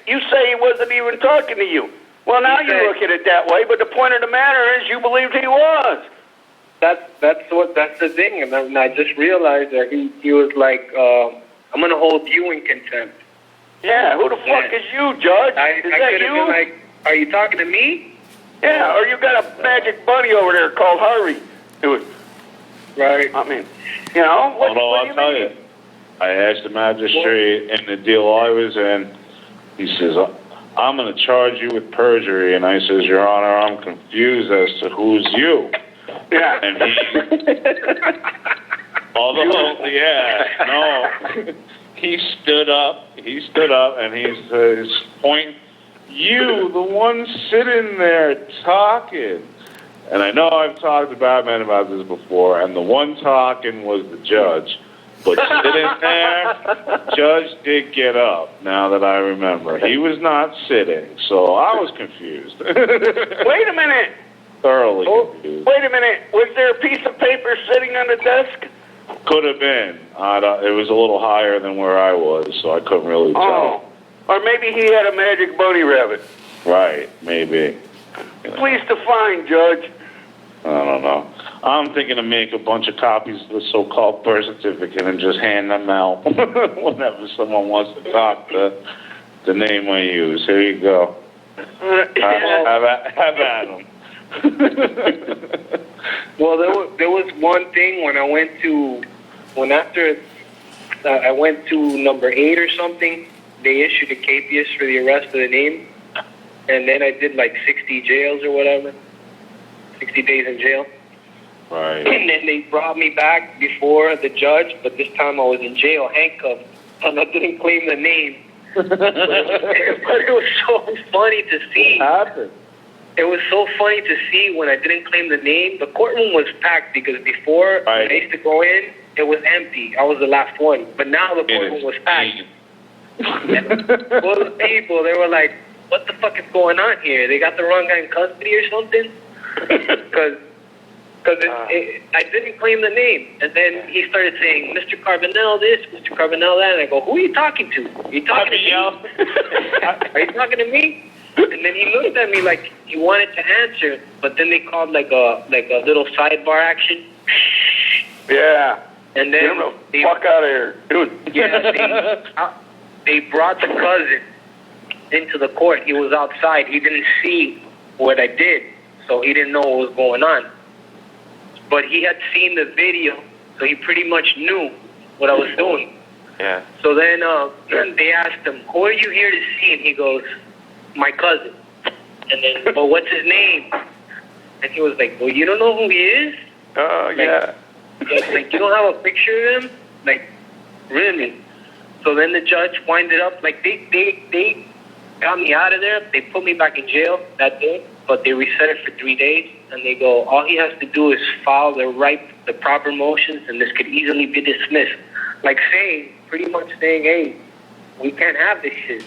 Speaker 2: You say he wasn't even talking to you. Well, now you look at it that way, but the point of the matter is you believed he was.
Speaker 7: That's the thing, and I just realized that he was like, "I'm going to hold you in contempt."
Speaker 2: Yeah, who the fuck is you, Judge?
Speaker 7: I could have been like, "Are you talking to me?"
Speaker 2: Yeah, or you got a magic bunny over there called Harvey. It was,
Speaker 7: Right.
Speaker 2: I mean, you know, what,
Speaker 4: Although
Speaker 2: what
Speaker 4: I'll
Speaker 2: do you
Speaker 4: tell
Speaker 2: mean?
Speaker 4: you, I asked the magistrate in the deal I was in, he says, I'm going to charge you with perjury. And I says, Your Honor, I'm confused as to who's you.
Speaker 2: Yeah.
Speaker 4: And although, no, he stood up and he's pointing, you, the one sitting there talking. And I know I've talked to Batman about this before, and the one talking was the judge. But sitting there, judge did get up, now that I remember. He was not sitting, so I was confused.
Speaker 2: Wait a minute.
Speaker 4: Thoroughly confused.
Speaker 2: Wait a minute. Was there a piece of paper sitting on the desk?
Speaker 4: Could have been. It was a little higher than where I was, so I couldn't really tell.
Speaker 2: Oh. Or maybe he had a magic bunny rabbit.
Speaker 4: Right, maybe.
Speaker 2: Please define, Judge.
Speaker 4: I don't know. I'm thinking to make a bunch of copies of the so-called birth certificate and just hand them out whenever someone wants to talk the name I use. Here you go. Have at them.
Speaker 7: Well, there was one thing when I went to number 8 or something. They issued a capias for the arrest of the name, and then I did like 60 jails or whatever, 60 days in jail.
Speaker 4: Right.
Speaker 7: And then they brought me back before the judge, but this time I was in jail, handcuffed, and I didn't claim the name. But it was so funny to see.
Speaker 4: What happened?
Speaker 7: It was so funny to see when I didn't claim the name. The courtroom was packed because before when I used to go in, it was empty. I was the last one. But now the courtroom was packed. All the people, they were like, what the fuck is going on here? They got the wrong guy in custody or something? Because I didn't claim the name. And then he started saying, Mr. Carbonell this, Mr. Carbonell that. And I go, who are you talking to? Are you talking to me? Are you talking to me? And then he looked at me like he wanted to answer, but then they called like a little sidebar action.
Speaker 2: Yeah.
Speaker 7: And then
Speaker 2: Get the fuck out of here, dude.
Speaker 7: Yeah, they brought the cousin into the court. He was outside. He didn't see what I did, so he didn't know what was going on. But he had seen the video, so he pretty much knew what I was doing.
Speaker 3: Yeah.
Speaker 7: So then they asked him, who are you here to see? And he goes, my cousin. And then, but what's his name? And he was like, well, you don't know who he is?
Speaker 2: Yeah.
Speaker 7: Like, you don't have a picture of him? Like, really? So then the judge winded up, like, they got me out of there. They put me back in jail that day, but they reset it for 3 days. And they go, all he has to do is file the proper motions, and this could easily be dismissed. Like pretty much saying, hey, we can't have this shit.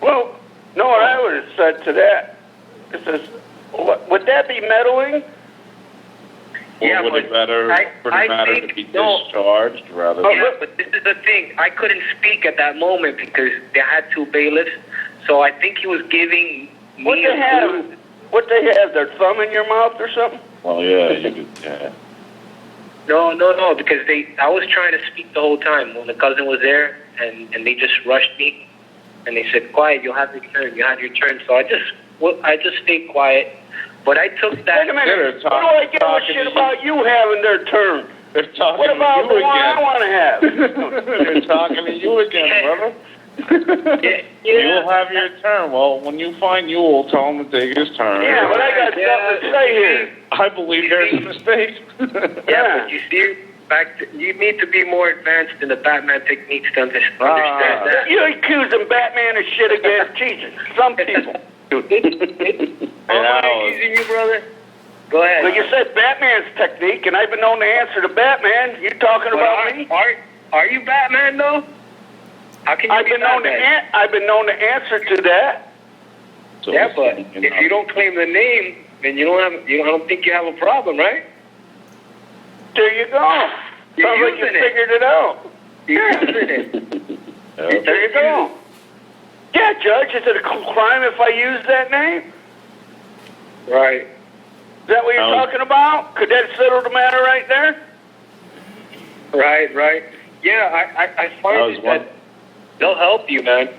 Speaker 2: Well, no, what I would have said to that, it says, would that be meddling?
Speaker 7: Yeah,
Speaker 4: Or would it matter to be discharged rather than...
Speaker 7: Yeah, but this is the thing. I couldn't speak at that moment because they had 2 bailiffs. So I think he was giving me
Speaker 2: What they have, their thumb in your mouth or something?
Speaker 4: Well, yeah, you could, yeah.
Speaker 7: No, because I was trying to speak the whole time when the cousin was there, and they just rushed me, and they said, quiet, you'll have your turn, So I just stayed quiet, but I took that...
Speaker 2: Wait a minute, what do I give a shit about you having their turn?
Speaker 4: They're talking
Speaker 2: What about
Speaker 4: to
Speaker 2: the
Speaker 4: you
Speaker 2: one
Speaker 4: again.
Speaker 2: I want to have?
Speaker 4: They're talking to you again, brother. You'll have your turn. Well, when you find Yule, tell him to take his turn.
Speaker 2: Yeah, but I got something to say here.
Speaker 4: I believe there's a mistake.
Speaker 7: Yeah, but you see, you need to be more advanced in the Batman techniques to understand that.
Speaker 2: You're accusing Batman of shit again. Jesus, some people.
Speaker 7: I'm accusing you, brother. Go ahead.
Speaker 2: Well, you said Batman's technique, and I've been known to answer to Batman. You talking about me?
Speaker 7: Are you Batman, though? How can you
Speaker 2: I've
Speaker 7: be
Speaker 2: been known
Speaker 7: Batman?
Speaker 2: I've been known to answer to that.
Speaker 4: So
Speaker 7: Yeah, but if you don't claim the name, then I don't think you have a problem, right?
Speaker 2: There you go.
Speaker 7: You're
Speaker 2: Sounds like you
Speaker 7: using it.
Speaker 2: figured it out.
Speaker 7: You're using it.
Speaker 2: There you go. Yeah, Judge, is it a crime if I use that name?
Speaker 7: Right.
Speaker 2: Is that what you're talking about? Could that settle the matter right there?
Speaker 7: Right. Yeah, I find that they'll help you, man.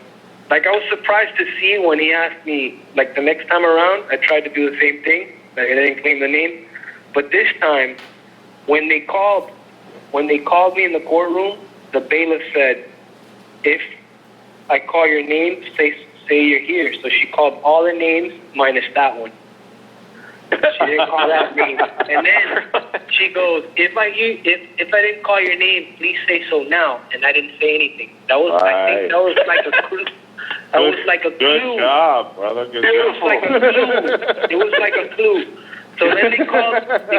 Speaker 7: Like, I was surprised to see when he asked me, like, the next time around, I tried to do the same thing. Like, I didn't claim the name. But this time, when they called me in the courtroom, the bailiff said, if I call your name, say you're here. So she called all the names minus that one. She didn't call that name. And then she goes, if I didn't call your name, please say so now. And I didn't say anything. That was, I think that was like a clue. That was like a clue.
Speaker 4: Good job, brother. Good
Speaker 7: It
Speaker 4: job.
Speaker 7: was like a clue. It was like a clue. So then they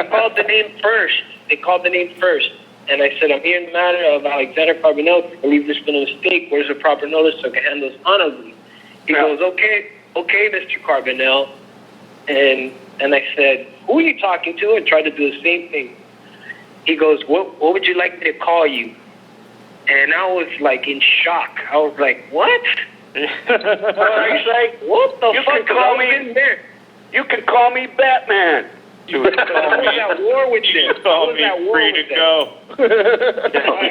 Speaker 7: called the name first. They called the name first. And I said, I'm here in the matter of Alexander Carbonell. I believe there's been a mistake. Where's the proper notice so I can handle this honorably? He goes, okay, Mr. Carbonell. And I said, who are you talking to? And tried to do the same thing. He goes, what would you like me to call you? And I was like in shock. I was like, what?
Speaker 2: He's like,
Speaker 7: What the
Speaker 2: you
Speaker 7: fuck?
Speaker 2: can call
Speaker 7: I was
Speaker 2: me
Speaker 7: in there.
Speaker 2: You can call me Batman.
Speaker 7: I was at war with them. I was at war
Speaker 4: free
Speaker 7: with
Speaker 4: to
Speaker 7: them.
Speaker 4: go.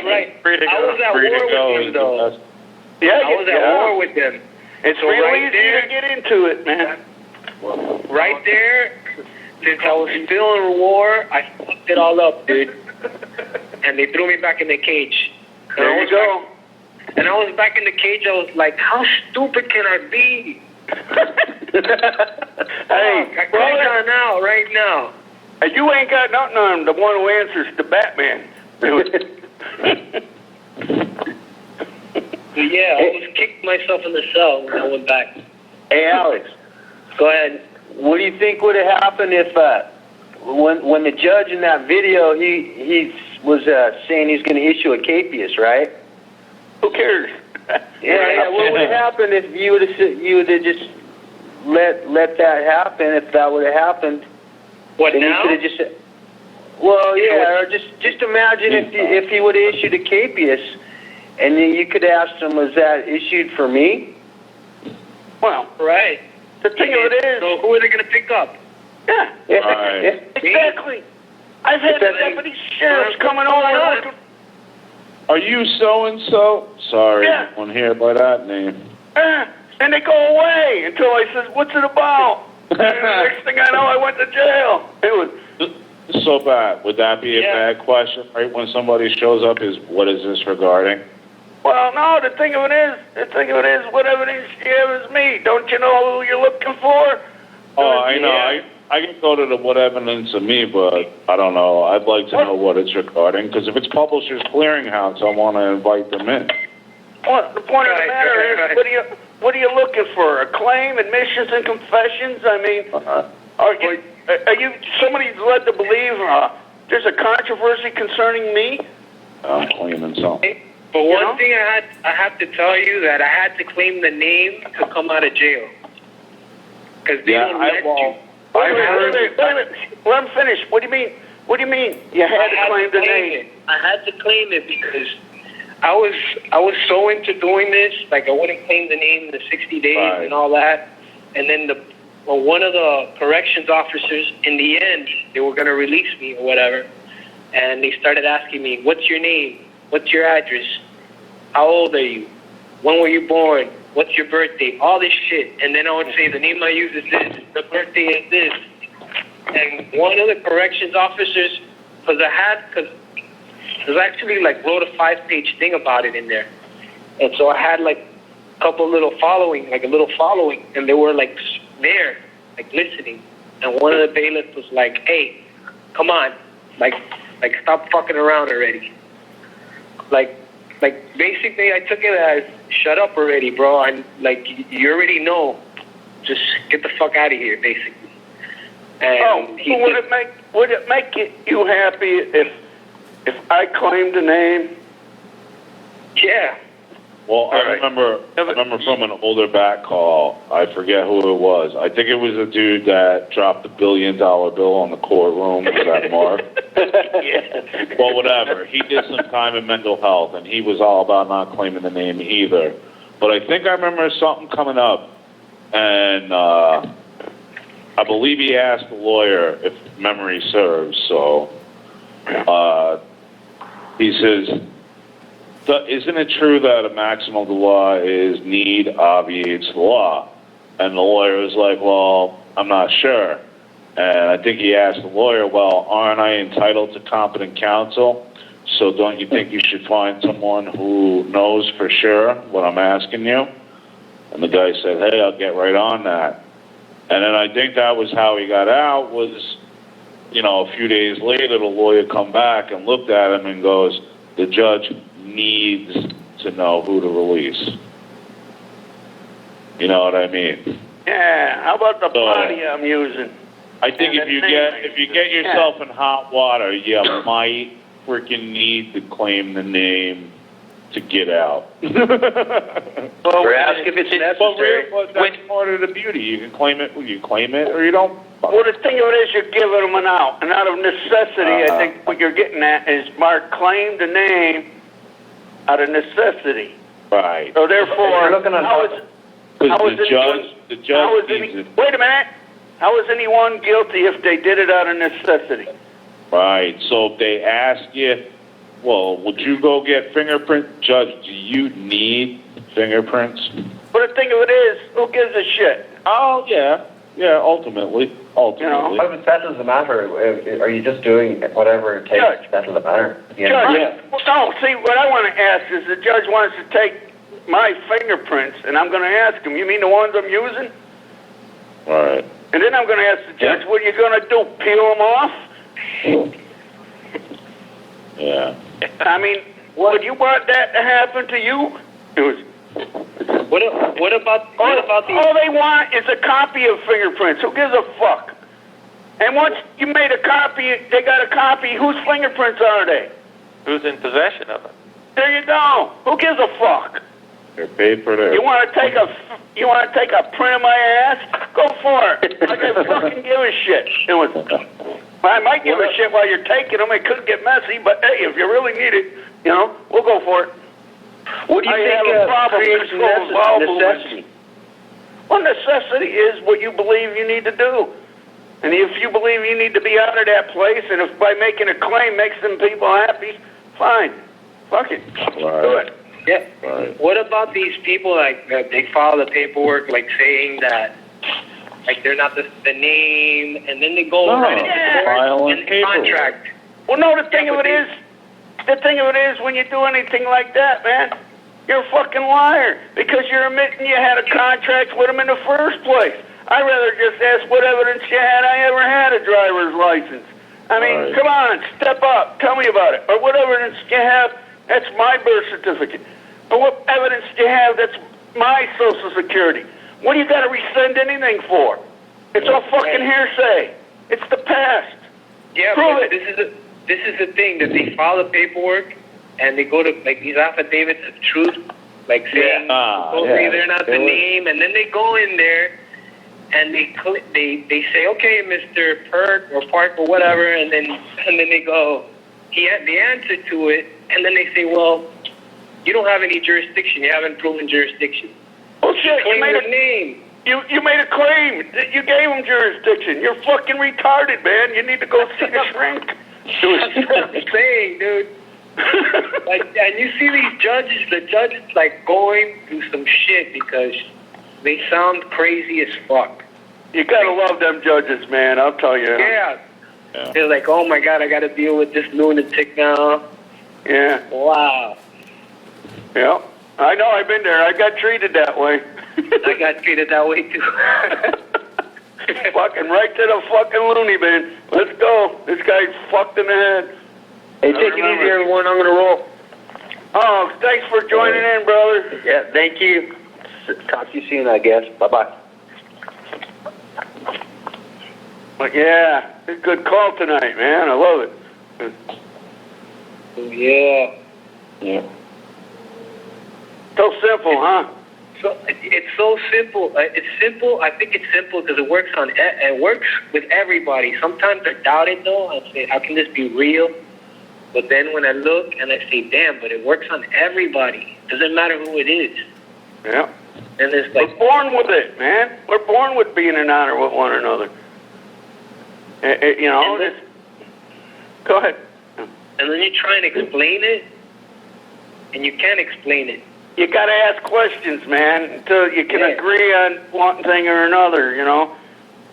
Speaker 7: Right.
Speaker 3: Free to
Speaker 7: I
Speaker 3: go.
Speaker 7: was at
Speaker 4: Free to
Speaker 7: war
Speaker 4: go
Speaker 7: with
Speaker 4: is
Speaker 7: them,
Speaker 4: the
Speaker 7: though.
Speaker 4: best.
Speaker 2: Yeah,
Speaker 7: I was at war with them.
Speaker 2: It's
Speaker 7: So
Speaker 2: real
Speaker 7: right
Speaker 2: easy
Speaker 7: there-
Speaker 2: to get into it, man.
Speaker 7: Right there, since I was still in war, I fucked it all up, dude. And they threw me back in the cage. And
Speaker 2: There you go.
Speaker 7: And I was back in the cage. I was like, how stupid can I be?
Speaker 2: Hey,
Speaker 7: I clicked on out right now.
Speaker 2: you ain't got nothing on the one who answers to Batman.
Speaker 7: Yeah, I was kicking myself in the cell when I went back.
Speaker 6: Hey, Alex,
Speaker 7: Go ahead.
Speaker 6: what do you think would have happened if, when the judge in that video, he was saying he's going to issue a capias, right?
Speaker 2: Who cares?
Speaker 6: Yeah. What would have happened if you would have just let that happen? If that would have happened,
Speaker 7: What
Speaker 6: then
Speaker 7: now?
Speaker 6: you could have just. Well, yeah. Or just imagine if he would have issued a capias, and then you could ask him, was that issued for me?
Speaker 2: Well,
Speaker 7: Right.
Speaker 2: the thing of it is,
Speaker 7: So who are they going to pick up?
Speaker 2: yeah,
Speaker 4: Right.
Speaker 2: exactly. I've had deputy sheriffs coming over looking.
Speaker 4: Are you so-and-so? Sorry,
Speaker 2: Yeah.
Speaker 4: I wasn't here by that name.
Speaker 2: And they go away until I says, what's it about? And the next thing I know, I went to jail. It was,
Speaker 4: So bad. Would that be a bad question, right? When somebody shows up, is what is this regarding?
Speaker 2: well, no, the thing of it is, what evidence do you have is me. Don't you know who you're looking for?
Speaker 4: Oh, I know. I can go to the what evidence of me, but I don't know. I'd like to know what it's regarding, because if it's Publishers Clearinghouse, I want to invite them in.
Speaker 2: Well, the point of the
Speaker 7: Right,
Speaker 2: matter
Speaker 7: right,
Speaker 2: is,
Speaker 7: right.
Speaker 2: what are you looking for? A claim, admissions, and confessions? I mean, are you somebody's led to believe there's a controversy concerning me?
Speaker 4: I'm claiming something.
Speaker 7: But
Speaker 2: You
Speaker 7: one
Speaker 2: know?
Speaker 7: thing I have to tell you that I had to claim the name to come out of jail. Because they don't let you.
Speaker 2: Wait a minute. Let him finish. What do you mean? What do you mean? You had to claim the name.
Speaker 7: I had to claim it because I was so into doing this, like I wouldn't claim the name in the 60 days
Speaker 4: Right.
Speaker 7: and all that. And then one of the corrections officers, in the end, they were going to release me or whatever. And they started asking me, what's your name? What's your address? How old are you? When were you born? What's your birthday? All this shit. And then I would say, the name I use is this. The birthday is this. And one of the corrections officers, because there's actually wrote a 5-page thing about it in there. And so I had a couple little following, and they were there, listening. And one of the bailiffs was like, hey, come on, stop fucking around already. Basically I took it as, shut up already, bro. I'm you already know. Just get the fuck out of here, basically. And
Speaker 2: So would it make you happy if I claimed the name?
Speaker 7: Yeah.
Speaker 4: Well, I remember from an older back call, I forget who it was. I think it was a dude that dropped the $1 billion bill on the courtroom. Was that Mark?
Speaker 2: Yeah.
Speaker 4: Well, whatever. He did some time in mental health, and he was all about not claiming the name either. But I think I remember something coming up, and I believe he asked the lawyer if memory serves. So he says, Isn't it true that a maxim of the law is need obviates the law? And the lawyer was like, well, I'm not sure. And I think he asked the lawyer, well, aren't I entitled to competent counsel? So don't you think you should find someone who knows for sure what I'm asking you? And the guy said, hey, I'll get right on that. And then I think that was how he got out was, a few days later, the lawyer come back and looked at him and goes, the judge needs to know who to release. You know what I mean?
Speaker 2: Yeah, how about the body I'm using?
Speaker 4: I think if you get yourself in hot water, you might freaking need to claim the name to get out.
Speaker 6: Or ask if it's necessary.
Speaker 4: But that's part of the beauty. You can claim it, or you don't.
Speaker 2: Well, the thing of it is, you're giving them an out, and out of necessity, I think what you're getting at is Mark claimed the name out of necessity.
Speaker 4: Right.
Speaker 2: So therefore,
Speaker 5: You're looking at
Speaker 4: the judge needs it.
Speaker 2: Wait a minute. How is anyone guilty if they did it out of necessity?
Speaker 4: Right. So if they ask you, well, would you go get fingerprint? Judge, do you need fingerprints?
Speaker 2: But the thing of it is, who gives a shit?
Speaker 4: Oh, yeah. Yeah, ultimately.
Speaker 5: What if it settles the matter? Are you just doing whatever it takes to settle the matter?
Speaker 2: Judge, well, no, see, what I want to ask is the judge wants to take my fingerprints, and I'm going to ask him, you mean the ones I'm using?
Speaker 4: Right.
Speaker 2: And then I'm going to ask the judge, what are you going to do, peel them off?
Speaker 4: Yeah.
Speaker 2: I mean, would you want that to happen to you? It was.
Speaker 7: What about the?
Speaker 2: All they want is a copy of fingerprints. Who gives a fuck? And once you made a copy, they got a copy. Whose fingerprints are they?
Speaker 3: Who's in possession of it?
Speaker 2: There you go. Who gives a fuck?
Speaker 4: They're paid for this.
Speaker 2: You want to take a print of my ass? Go for it. I don't fucking give a shit. I might give a shit while you're taking them. It could get messy, but hey, if you really need it, we'll go for it.
Speaker 6: What do you think creates necessity?
Speaker 2: Well, necessity is what you believe you need to do. And if you believe you need to be out of that place, and if by making a claim makes them people happy, fine. Fuck it.
Speaker 4: Right.
Speaker 2: Do it.
Speaker 7: Yeah.
Speaker 4: Right.
Speaker 7: What about these people they file the paperwork saying that they're not the name, and then they go right into the contract.
Speaker 2: Well, no, the thing of it is, when you do anything like that, man, you're a fucking liar because you're admitting you had a contract with them in the first place. I'd rather just ask what evidence you had I ever had a driver's license. I mean, come on, step up, tell me about it. Or what evidence you have, that's my birth certificate. Or what evidence do you have, that's my Social Security. What do you got to rescind anything for? It's all fucking hearsay. It's the past.
Speaker 7: Yeah,
Speaker 2: Prove
Speaker 7: but
Speaker 2: it.
Speaker 7: this is the thing that they file the paperwork and they go to these affidavits of truth, saying supposedly they're not the name, and then they go in there and they say, okay, Mr. Perk or Park or whatever, and then they go, the answer to it, and then they say, well, you don't have any jurisdiction. You haven't proven jurisdiction.
Speaker 2: Oh shit! You made
Speaker 7: a name.
Speaker 2: You made a claim. You gave him jurisdiction. You're fucking retarded, man. You need to go see the shrink.
Speaker 7: That's what I'm saying, dude. And you see these judges. The judges going through some shit because they sound crazy as fuck.
Speaker 2: You gotta love them judges, man. I'll tell you.
Speaker 7: Yeah. They're like, oh my god, I gotta deal with this lunatic now.
Speaker 2: Yeah.
Speaker 7: Wow.
Speaker 2: Yeah. I know, I've been there. I got treated that way.
Speaker 7: I got treated that way too.
Speaker 2: Fucking right to the fucking loony bin. Let's go. This guy's fucked in the head.
Speaker 6: Hey, take it easy, everyone. I'm gonna roll.
Speaker 2: Oh, thanks for joining in, brother.
Speaker 6: Yeah, thank you. Talk to you soon, I guess. Bye-bye.
Speaker 2: But yeah, it's a good call tonight, man. I love it.
Speaker 7: Yeah.
Speaker 4: Yeah.
Speaker 2: So simple, huh?
Speaker 7: So it's so simple. It's simple. I think it's simple because it works it works with everybody. Sometimes I doubt it though. I say, how can this be real? But then when I look and I say, damn, but it works on everybody. Doesn't matter who it is.
Speaker 2: Yeah.
Speaker 7: And it's
Speaker 2: we're born with it, man. We're born with being in honor with one another. Go ahead.
Speaker 7: And then you try and explain it. and you can't explain it.
Speaker 2: You got to ask questions, man, until you can agree on one thing or another, you know.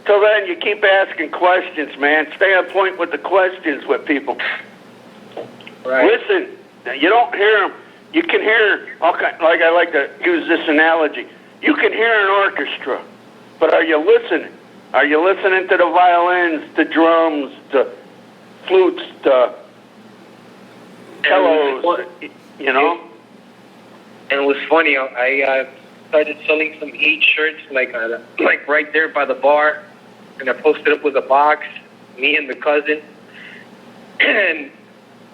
Speaker 2: Till then, you keep asking questions, man. Stay on point with the questions with people.
Speaker 7: Right.
Speaker 2: Listen, you don't hear them. You can hear, like I like to use this analogy, you can hear an orchestra, but are you listening? Are you listening to the violins, the drums, the flutes, the cellos, you know?
Speaker 7: And it was funny, I started selling some Heat shirts, like right there by the bar, and I posted up with a box, me and the cousin,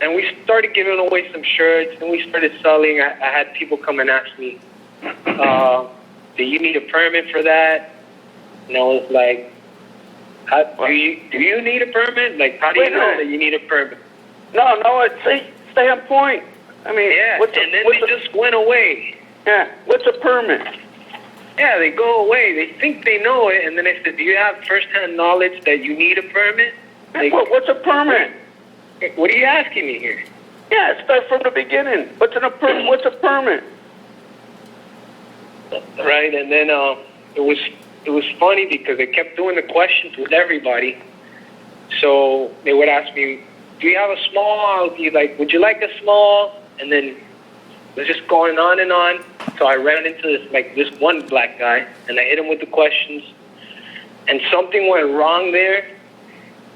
Speaker 7: and we started giving away some shirts, and we started selling. I had people come and ask me, do you need a permit for that? And I was like, do you need a permit? Like, how do you know that you need a permit?
Speaker 2: No, stay on point. I mean,
Speaker 7: yeah, and then they just went away.
Speaker 2: Yeah, what's a permit?
Speaker 7: Yeah, they go away. They think they know it, and then I said, do you have first-hand knowledge that you need a permit? Like,
Speaker 2: what's a permit?
Speaker 7: What are you asking me here?
Speaker 2: Yeah, start from the beginning. What's a permit?
Speaker 7: Right, and then it was funny because I kept doing the questions with everybody. So they would ask me, do you have a small? I'll be like, would you like a small? And then it was just going on and on. So I ran into this one black guy, and I hit him with the questions. And something went wrong there,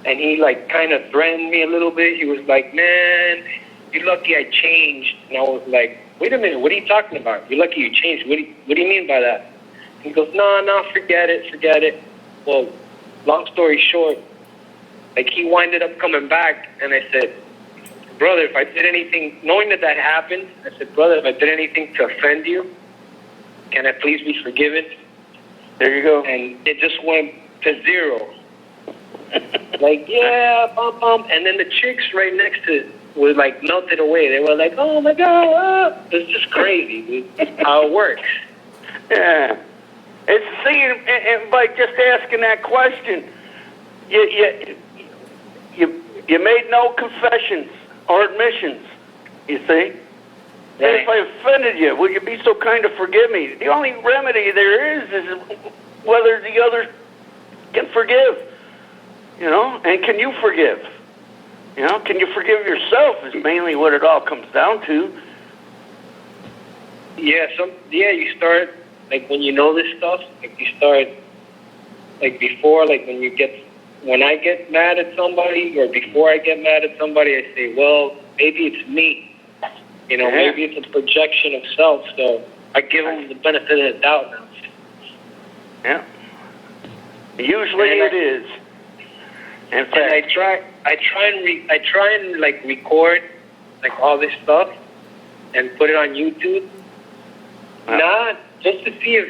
Speaker 7: and he kind of threatened me a little bit. He was like, man, you're lucky I changed. And I was like, wait a minute, what are you talking about? You're lucky you changed. What do you mean by that? And he goes, no, forget it. Well, long story short, he winded up coming back, and I said, brother, if I did anything, knowing that happened, I said, brother, if I did anything to offend you, can I please be forgiven?
Speaker 2: There you go.
Speaker 7: And it just went to zero. Yeah, bum. And then the chicks right next to it were melted away. They were like, oh my God, it's just crazy, dude, how it works.
Speaker 2: Yeah. It's seeing, and by just asking that question, you made no confessions or admissions, you see? And if I offended you, will you be so kind to forgive me? The only remedy there is whether the other can forgive, you know? And can you forgive? You know, can you forgive yourself is mainly what it all comes down to.
Speaker 7: Yeah, you start, when you know this stuff, you start, before, when I get mad at somebody, or before I get mad at somebody, I say, well, maybe it's me. You know, maybe it's a projection of self, so I give them the benefit of the doubt now.
Speaker 2: Yeah. Usually it is. In fact,
Speaker 7: and I try and record all this stuff and put it on YouTube. Not just to see if,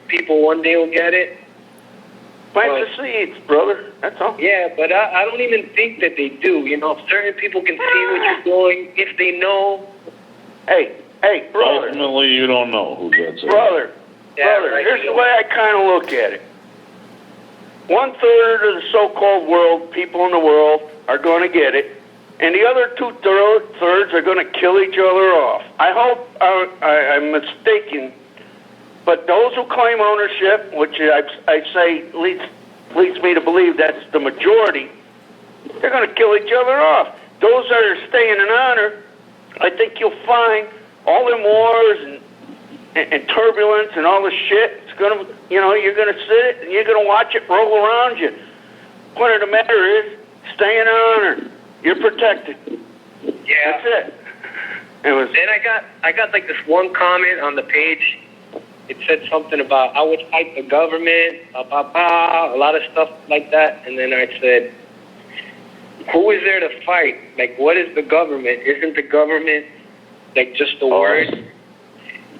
Speaker 7: people one day will get it.
Speaker 2: Plant the seeds, brother. That's all.
Speaker 7: Yeah, but I don't even think that they do. Certain people can see what you're doing if they know.
Speaker 2: Hey, brother.
Speaker 4: Ultimately, you don't know who gets it.
Speaker 2: Brother, here's the way I kind of look at it. 1/3 of the so-called people in the world are going to get it, and the other 2/3 are going to kill each other off. I hope I'm mistaken. But those who claim ownership, which I say leads me to believe that's the majority, they're going to kill each other off. Those that are staying in honor, I think you'll find all them wars and turbulence and all this shit. It's going to, you're going to sit and you're going to watch it roll around you. Point of the matter is, stay in honor. You're protected.
Speaker 7: Yeah.
Speaker 2: That's it.
Speaker 7: Then I got this one comment on the page. It said something about I would fight the government, a lot of stuff like that. And then I said, who is there to fight? What is the government? Isn't the government just a word?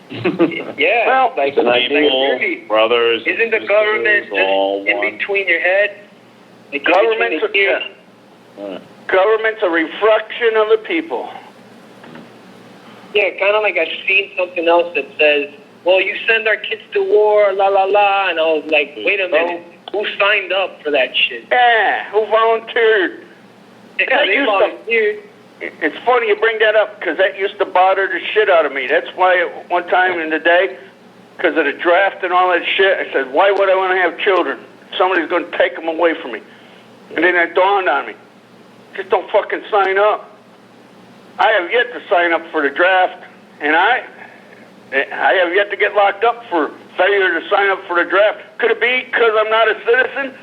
Speaker 7: Yeah.
Speaker 2: Well,
Speaker 7: really,
Speaker 4: brothers.
Speaker 7: Isn't the government just in between your head?
Speaker 2: Government's a reflection of the people.
Speaker 7: Yeah, kind of I've seen something else that says, well, you send our kids to war, la, la, la. And I was like, wait a minute. Who signed up for that shit?
Speaker 2: Yeah, who volunteered?
Speaker 7: Yeah, they volunteered.
Speaker 2: it's funny you bring that up because that used to bother the shit out of me. That's why at one time in the day, because of the draft and all that shit, I said, why would I want to have children? Somebody's going to take them away from me. And then it dawned on me, just don't fucking sign up. I have yet to sign up for the draft, and I have yet to get locked up for failure to sign up for the draft. Could it be because I'm not a citizen?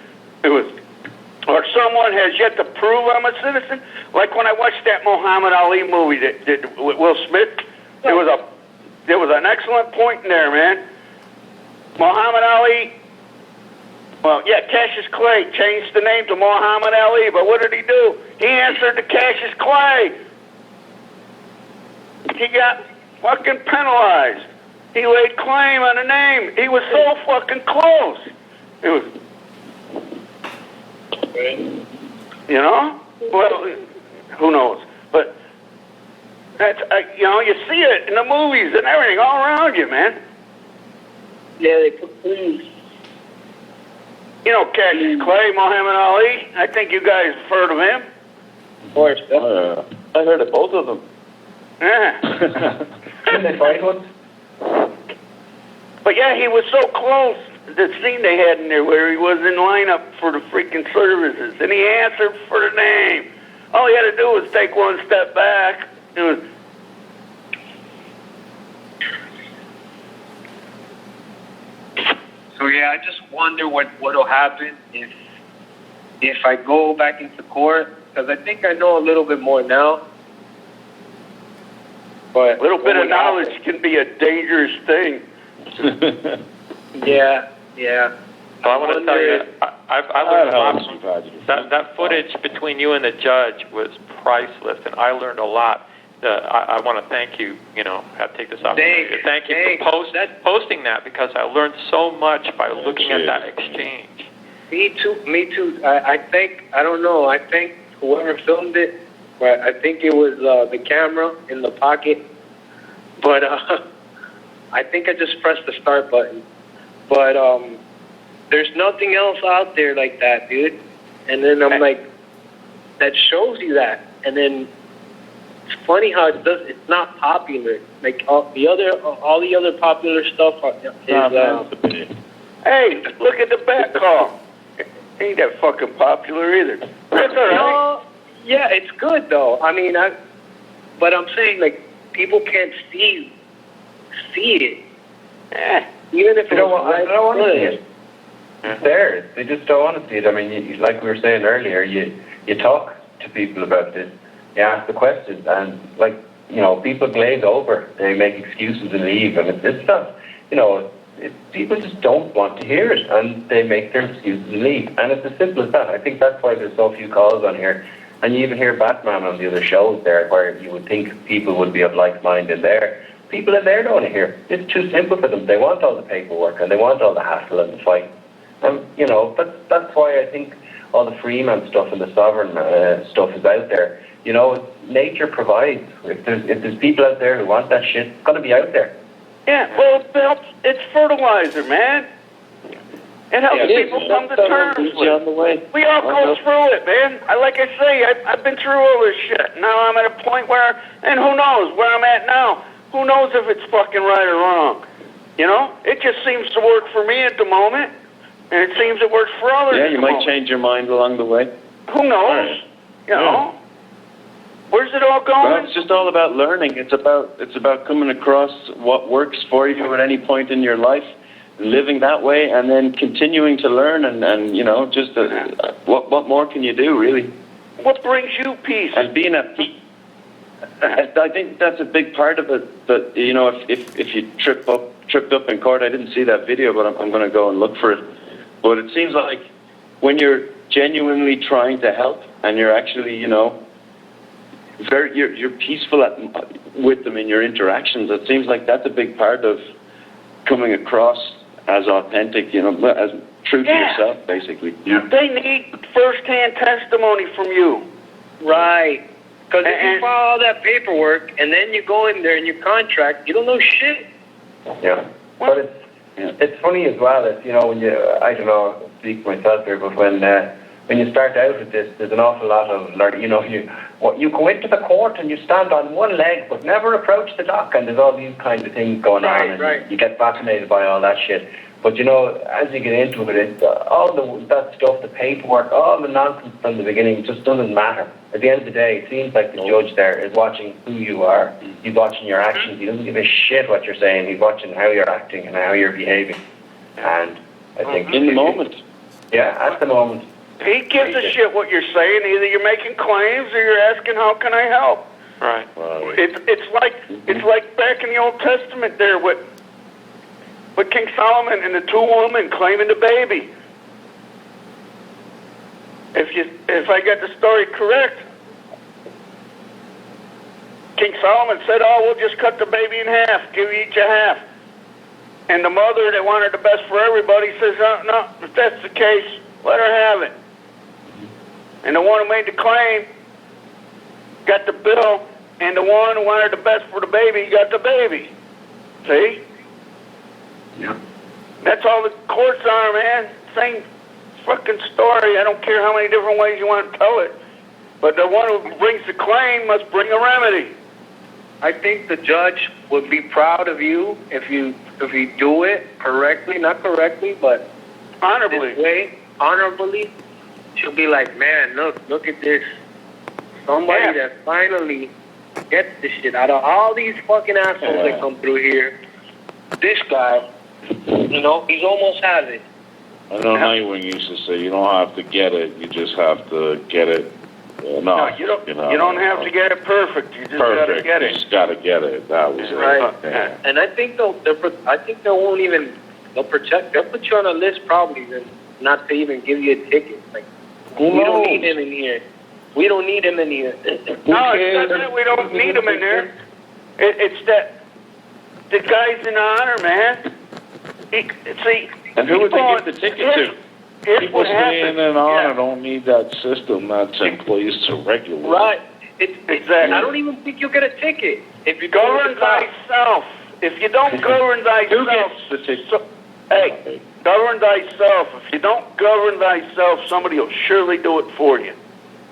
Speaker 2: Or someone has yet to prove I'm a citizen? Like when I watched that Muhammad Ali movie that with Will Smith, there was an excellent point in there, man. Muhammad Ali, well, yeah, Cassius Clay changed the name to Muhammad Ali, but what did he do? He answered to Cassius Clay. He got fucking penalized. He laid claim on the name. He was so fucking close. It was, you know? Well, who knows? But that's you know, you see it in the movies and everything all around you, man.
Speaker 7: Yeah, they put police.
Speaker 2: You know Cassius Clay, Muhammad Ali. I think you guys have heard of him.
Speaker 7: Of course.
Speaker 9: I heard of both of them.
Speaker 2: Yeah.
Speaker 5: Didn't they fight once?
Speaker 2: But yeah, he was so close. The scene they had in there where he was in lineup for the freaking services, and he answered for the name. All he had to do was take one step back. It was.
Speaker 7: So yeah, I just wonder what'll happen if I go back into court, because I think I know a little bit more now. But
Speaker 2: A little bit of knowledge can be a dangerous thing.
Speaker 7: Yeah.
Speaker 3: Well, I want to tell you, I learned a lot from that footage between you and the judge was priceless, and I learned a lot. I want to thank you. You know, have to take this opportunity to thank you for posting that, because I learned so much by looking at that exchange.
Speaker 7: Me too. I think, I don't know, I think whoever filmed it, but I think it was the camera in the pocket. But I think I just pressed the start button. But there's nothing else out there like that, dude. And then I'm like, that shows you that. And then it's funny how it's not popular. Like all the other popular stuff is.
Speaker 2: Hey, look at the batcall. Ain't that fucking popular either. That's all right.
Speaker 7: No, yeah, it's good though. I mean, but I'm saying like people can't see it. Even if
Speaker 5: They don't want to see it. It's there. They just don't want to see it. I mean, like we were saying earlier, you talk to people about this. You ask the questions, and like, you know, people glaze over. They make excuses and leave, and it's not, you know, people just don't want to hear it, and they make their excuses and leave. And it's as simple as that. I think that's why there's so few calls on here. And you even hear Batman on the other shows there, where you would think people would be of like mind in there. People in there don't want to hear. It's too simple for them. They want all the paperwork, and they want all the hassle and the fight. And, you know, that's why I think all the Freeman stuff and the sovereign stuff is out there. You know, nature provides. If there's people out there who want that shit, it's going to be out there.
Speaker 2: Yeah, well, it's fertilizer, man. It helps people come to terms with it. We all go through it, man. Like I say, I've been through all this shit. Now I'm at a point where, and who knows where I'm at now. Who knows if it's fucking right or wrong? You know? It just seems to work for me at the moment, and it seems it works for others.
Speaker 9: Yeah, you might change your mind along the way.
Speaker 2: Who knows? You know? Where's it all going?
Speaker 9: Well, it's just all about learning. It's about coming across what works for you at any point in your life, living that way, and then continuing to learn. And you know, just what more can you do, really?
Speaker 2: What brings you peace?
Speaker 9: And being at peace. I think that's a big part of it. But you know, if you tripped up in court, I didn't see that video, but I'm going to go and look for it. But it seems like when you're genuinely trying to help, and you're actually, you know, you're peaceful with them in your interactions. It seems like that's a big part of coming across as authentic, you know, as true to yourself, basically.
Speaker 2: Yeah. They need first-hand testimony from you.
Speaker 7: Right. Because if you file all that paperwork and then you go in there and you contract, you don't know shit.
Speaker 5: Yeah. But it's funny as well. It's, you know, when I don't know, speak for myself here, but when when you start out with this, there's an awful lot of, you go into the court and you stand on one leg, but never approach the dock, and there's all these kinds of things going on, and you get fascinated by all that shit. But as you get into it, that stuff, the paperwork, all the nonsense from the beginning just doesn't matter. At the end of the day, it seems like the judge there is watching who you are. He's watching your actions. He doesn't give a shit what you're saying. He's watching how you're acting and how you're behaving. And I think
Speaker 9: in the moment.
Speaker 5: Yeah, at the moment.
Speaker 2: He gives a shit what you're saying. Either you're making claims or you're asking, how can I help?
Speaker 3: Right.
Speaker 2: It's like back in the Old Testament there with King Solomon and the two women claiming the baby. If I get the story correct, King Solomon said, we'll just cut the baby in half, give each a half. And the mother that wanted the best for everybody says, no, if that's the case, let her have it. And the one who made the claim got the bill, and the one who wanted the best for the baby got the baby. See?
Speaker 5: Yeah.
Speaker 2: That's all the courts are, man. Same fucking story. I don't care how many different ways you want to tell it. But the one who brings the claim must bring a remedy.
Speaker 6: I think the judge would be proud of you if you do it correctly, not correctly, but
Speaker 2: honorably.
Speaker 6: This way, honorably. She'll be like, man, look at this. Somebody that finally gets this shit out of all these fucking assholes that come through here. This guy, he's almost has it.
Speaker 4: I know Nightwing used to say, you don't have to get it, you just have to get it. No,
Speaker 2: you don't have to get it perfect. You just gotta get it.
Speaker 4: You just gotta get it. That was
Speaker 6: right.
Speaker 4: Yeah.
Speaker 6: And I think they'll put you on a list probably, and not to even give you a ticket. Like, we don't need him in here. We don't need him in here.
Speaker 2: No, it's not that we don't need him in there. It's that the guy's an honor, man.
Speaker 9: And who would they give the ticket to?
Speaker 4: People staying in honor don't need that system that's in place to regulate.
Speaker 6: Right. Exactly. I don't even think you'll get a ticket. If you
Speaker 2: govern thyself. If you don't govern thyself.
Speaker 9: Who gets the ticket?
Speaker 2: Hey, govern thyself. If you don't govern thyself, somebody will surely do it for you.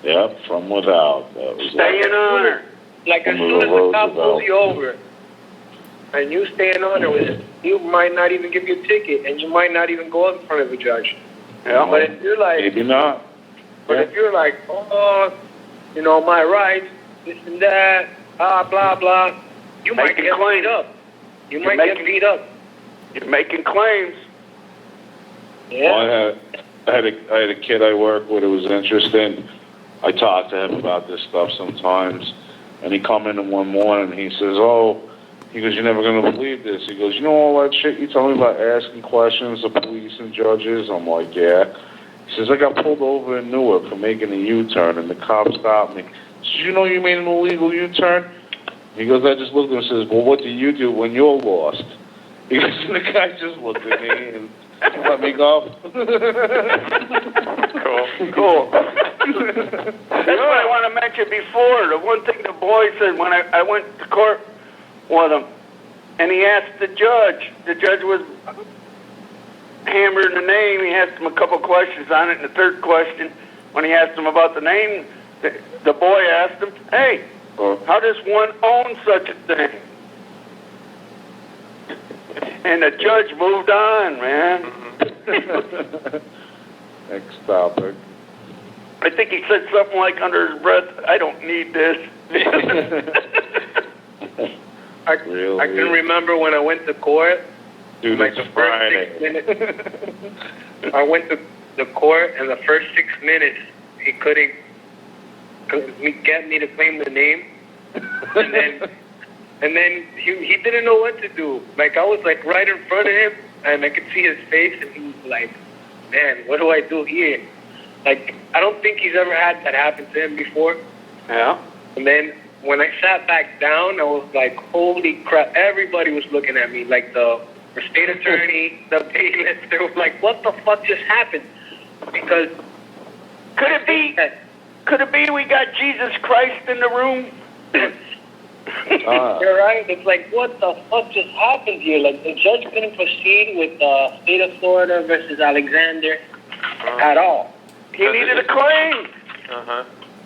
Speaker 4: Yep, from without.
Speaker 2: Stay in honor.
Speaker 6: Like as soon as the cop pulls you over, and you stay in honor with it, you might not even give you a ticket, and you might not even go up in front of a judge.
Speaker 2: Yeah.
Speaker 6: But if you're like,
Speaker 4: maybe not.
Speaker 6: But if you're like, my rights, this and that, blah blah, you might get beat up. You might get beat up.
Speaker 2: You're making claims.
Speaker 6: Yeah.
Speaker 4: Well, I had a kid I work with. It was interesting. I talked to him about this stuff sometimes, and he come in one morning and he says, he goes, you're never going to believe this. He goes, you know all that shit you tell me about asking questions of police and judges? I'm like, yeah. He says, I got pulled over in Newark for making a U-turn, and the cop stopped me. He says, you know you made an illegal U-turn? He goes, I just looked at him and says, well, what do you do when you're lost? He goes, and the guy just looked at me and let me go.
Speaker 2: Cool. That's what I want to mention before. The one thing the boy said when I went to court with him, and he asked the judge. The judge was hammering the name. He asked him a couple questions on it. And the third question, when he asked him about the name, the boy asked him, hey, how does one own such a thing? And the judge moved on, man.
Speaker 4: Next topic.
Speaker 2: I think he said something like under his breath, I don't need this.
Speaker 6: I can remember when I went to court.
Speaker 4: Dude,
Speaker 6: like the first 6 minutes. I went to the court, and the first 6 minutes, he couldn't get me to claim the name. And then he didn't know what to do. Like, I was like right in front of him, and I could see his face, and he was like, man, what do I do here? Like, I don't think he's ever had that happen to him before.
Speaker 2: Yeah.
Speaker 6: And then when I sat back down, I was like, holy crap. Everybody was looking at me, like the state attorney, the bailiff. They were like, what the fuck just happened? Because
Speaker 2: Could it be we got Jesus Christ in the room?
Speaker 6: You're right. It's like, what the fuck just happened here? Like, the judge couldn't proceed with the state of Florida versus Alexander at all.
Speaker 2: He needed a claim.
Speaker 3: Uh-huh.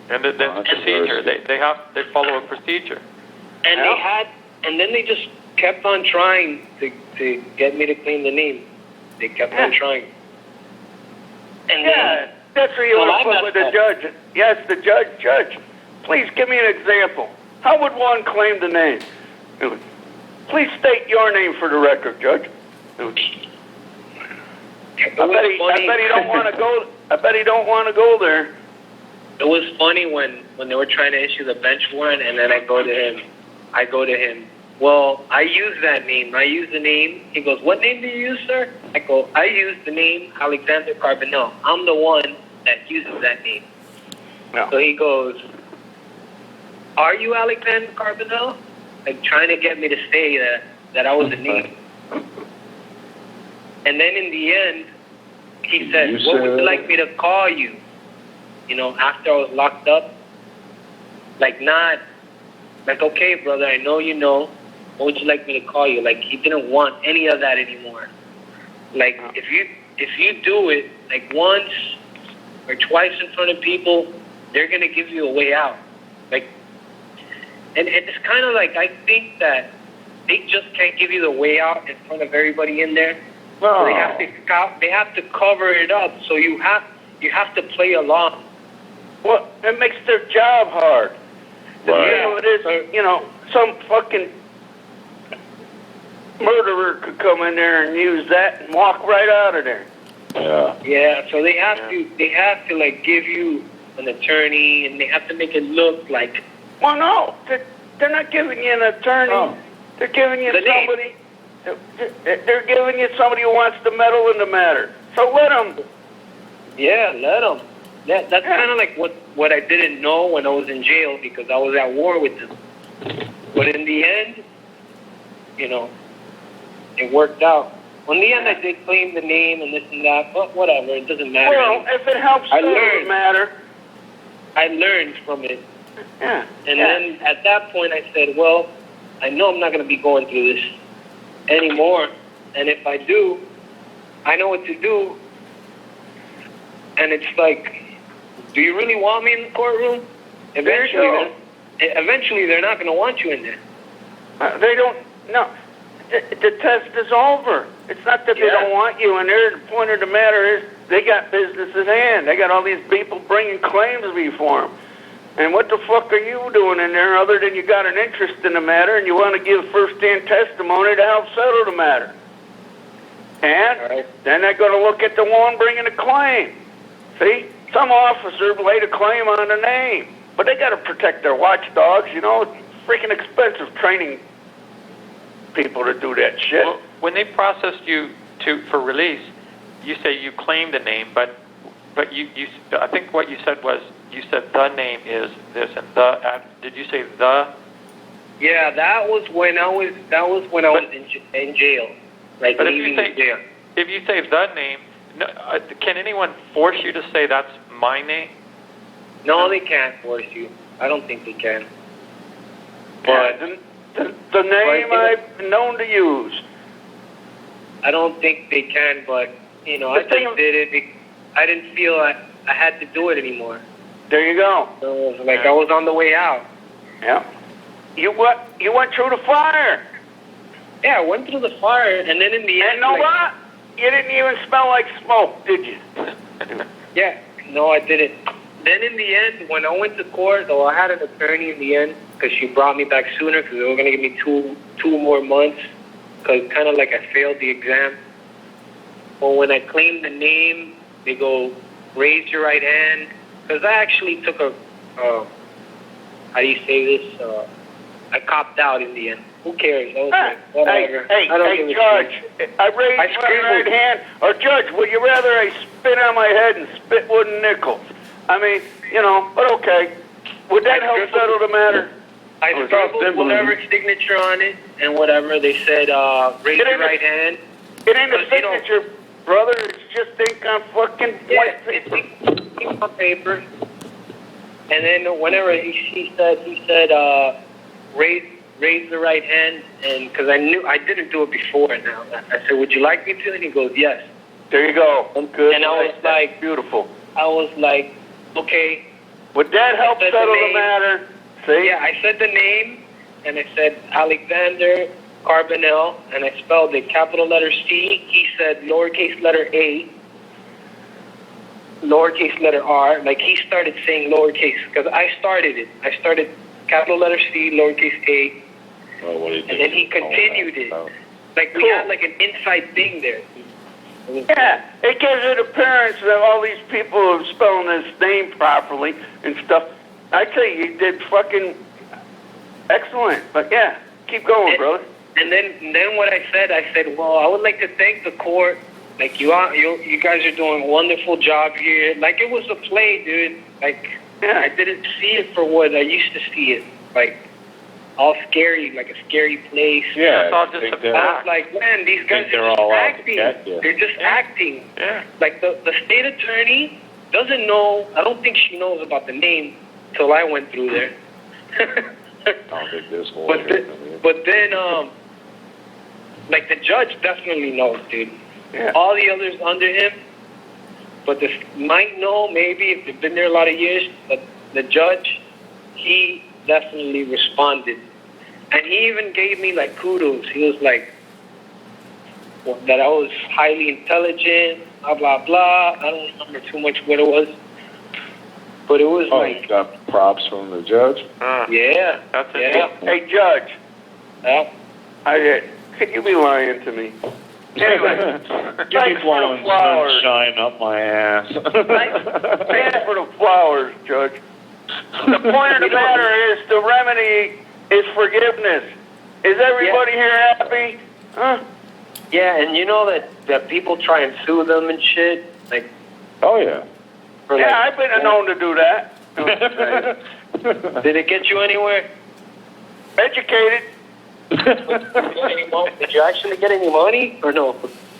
Speaker 3: And the
Speaker 4: that's
Speaker 3: procedure,
Speaker 4: embarrassing.
Speaker 3: they follow a procedure.
Speaker 7: And then they just kept on trying to get me to claim the name. They kept on trying. And then,
Speaker 2: that's where you
Speaker 7: well,
Speaker 2: want to put with the judge. Yes, the judge. Judge, please give me an example. How would one claim the name? Please state your name for the record, Judge. I bet he don't want to go. I bet he don't want to go there.
Speaker 7: it was funny when they were trying to issue the bench warrant, and then I go to him. Well, I use that name. I use the name. He goes, what name do you use, sir? I go, I use the name Alexander Carbonell. I'm the one that uses that name.
Speaker 2: No.
Speaker 7: So he goes, are you Alexander Carbonell? Like trying to get me to say that I was the name. And then in the end, he said, what would you like me to call you? You know, after I was locked up? Like, okay, brother, I know you know. What would you like me to call you? Like, he didn't want any of that anymore. Like, if you do it, like, once or twice in front of people, they're going to give you a way out. Like, and it's kind of like, I think that they just can't give you the way out in front of everybody in there.
Speaker 2: No.
Speaker 7: So they have to cover it up. So you have to play along.
Speaker 2: Well, it makes their job hard.
Speaker 4: Right.
Speaker 2: You know, it is, you know, some fucking murderer could come in there and use that and walk right out of there.
Speaker 4: Yeah.
Speaker 7: Yeah, so they have to like give you an attorney, and they have to make it look like.
Speaker 2: Well, no, they're not giving you an attorney.
Speaker 7: Oh.
Speaker 2: They're giving you
Speaker 7: The name.
Speaker 2: somebody. They're giving you somebody who wants to meddle in the matter. So let them.
Speaker 7: Yeah, let them. That's kind of like what I didn't know when I was in jail, because I was at war with them. But in the end, you know, it worked out. In the end, I did claim the name and this and that, but whatever, it doesn't matter.
Speaker 2: Well, if it helps settle the matter.
Speaker 7: I learned from it.
Speaker 2: Yeah.
Speaker 7: And then at that point, I said, well, I know I'm not going to be going through this anymore. And if I do, I know what to do. And it's like, do you really want me in the courtroom? Eventually, they're not going to want you in there.
Speaker 2: They don't. No. The test is over. It's not that they don't want you in there. The point of the matter is they got business at hand. They got all these people bringing claims before them. And what the fuck are you doing in there other than you got an interest in the matter and you want to give first-hand testimony to help settle the matter? And then they're going to look at the one bringing the claim. See? Some officer laid a claim on the name. But they got to protect their watchdogs, you know. It's freaking expensive training people to do that shit.
Speaker 3: Well, when they processed you for release, you say you claimed the name, but you I think what you said was you said the name is this and the. Did you say the?
Speaker 7: Yeah, that was when I was in jail, like
Speaker 3: but
Speaker 7: leaving jail.
Speaker 3: If you say the name, no, can anyone force you to say that's my name?
Speaker 7: No, they can't force you. I don't think they can. But
Speaker 2: the name I've known to use.
Speaker 7: I don't think they can, but, you know, I just did it. I didn't feel I had to do it anymore.
Speaker 2: There you go.
Speaker 7: So it was like I was on the way out.
Speaker 2: Yeah. You went through the fire.
Speaker 7: Yeah, I went through the fire, and then in the end...
Speaker 2: And you know what? You didn't even smell like smoke, did you?
Speaker 7: Yeah, no, I didn't. Then in the end, when I went to court, though, I had an attorney in the end, because she brought me back sooner, because they were going to give me two more months, because kind of like I failed the exam. Well, when I claimed the name, they go, raise your right hand, because I actually took how do you say this? I copped out in the end. Who cares? I was like, whatever.
Speaker 2: Hey, Judge, I raised my right hand. Or, Judge, would you rather I spit on my head and spit wooden nickels? I mean, you know, but okay. Would that help settle the matter?
Speaker 7: I scribbled whatever signature on it and whatever. They said, raise your right hand.
Speaker 2: It ain't a signature, brother. It's just ink on fucking white paper.
Speaker 7: Ink on paper. And then whenever he said, raise the right hand, and because I knew I didn't do it before. Now I said, would you like me to? And he goes, yes.
Speaker 2: There you go.
Speaker 7: Good. And I was
Speaker 2: like, beautiful.
Speaker 7: I was like, okay.
Speaker 2: Would that help
Speaker 7: I said the
Speaker 2: settle the
Speaker 7: name.
Speaker 2: matter? See?
Speaker 7: Yeah, I said the name, and I said Alexander Carbonell, and I spelled it capital letter C. He said lowercase letter A, lowercase letter R. Like, he started saying lowercase, because I started it. I started capital letter C, lowercase A,
Speaker 4: Oh, what do you
Speaker 7: and
Speaker 4: think?
Speaker 7: then he continued it. Like, we had like an inside thing there.
Speaker 2: Yeah, it gives it appearance that all these people are spelling his name properly and stuff. I tell you, you did fucking excellent. But yeah, keep going, brother.
Speaker 7: And then what I said, well, I would like to thank the court. Like, you guys are doing a wonderful job here. Like, it was a play, dude. Like, I didn't see it for what I used to see it. Like, all scary, like a scary place.
Speaker 4: Yeah,
Speaker 3: It's all just a
Speaker 7: I was like, man, these guys
Speaker 4: they're
Speaker 7: are just
Speaker 4: all out to
Speaker 7: acting.
Speaker 4: get you.
Speaker 7: They're just acting.
Speaker 3: Yeah.
Speaker 7: Like, the state attorney doesn't know. I don't think she knows about the name till I went through there.
Speaker 4: I don't think this whole
Speaker 7: But then, like, the judge definitely knows, dude.
Speaker 2: Yeah.
Speaker 7: All the others under him, but this might know maybe if they've been there a lot of years. But the judge, he definitely responded, and he even gave me like kudos. He was like, well, that I was highly intelligent, blah blah blah. I don't remember too much what it was, but it was
Speaker 4: Oh,
Speaker 7: like,
Speaker 4: you got props from the judge?
Speaker 7: yeah,
Speaker 3: That's it.
Speaker 7: yeah,
Speaker 2: Hey, Judge,
Speaker 7: yeah.
Speaker 2: could you be lying to me? Anyway,
Speaker 4: Give me
Speaker 2: thanks for
Speaker 4: blowing
Speaker 2: the flowers.
Speaker 4: sunshine up my ass.
Speaker 2: Thanks for the flowers, Judge. The point of the matter is the remedy is forgiveness. Is everybody here happy? Huh?
Speaker 6: Yeah, and you know that people try and sue them and shit. Like,
Speaker 4: Oh, yeah.
Speaker 6: for
Speaker 2: Yeah,
Speaker 6: like,
Speaker 2: I've been known to do that.
Speaker 6: did it get you anywhere?
Speaker 2: Educated.
Speaker 6: Did you actually get any money or no?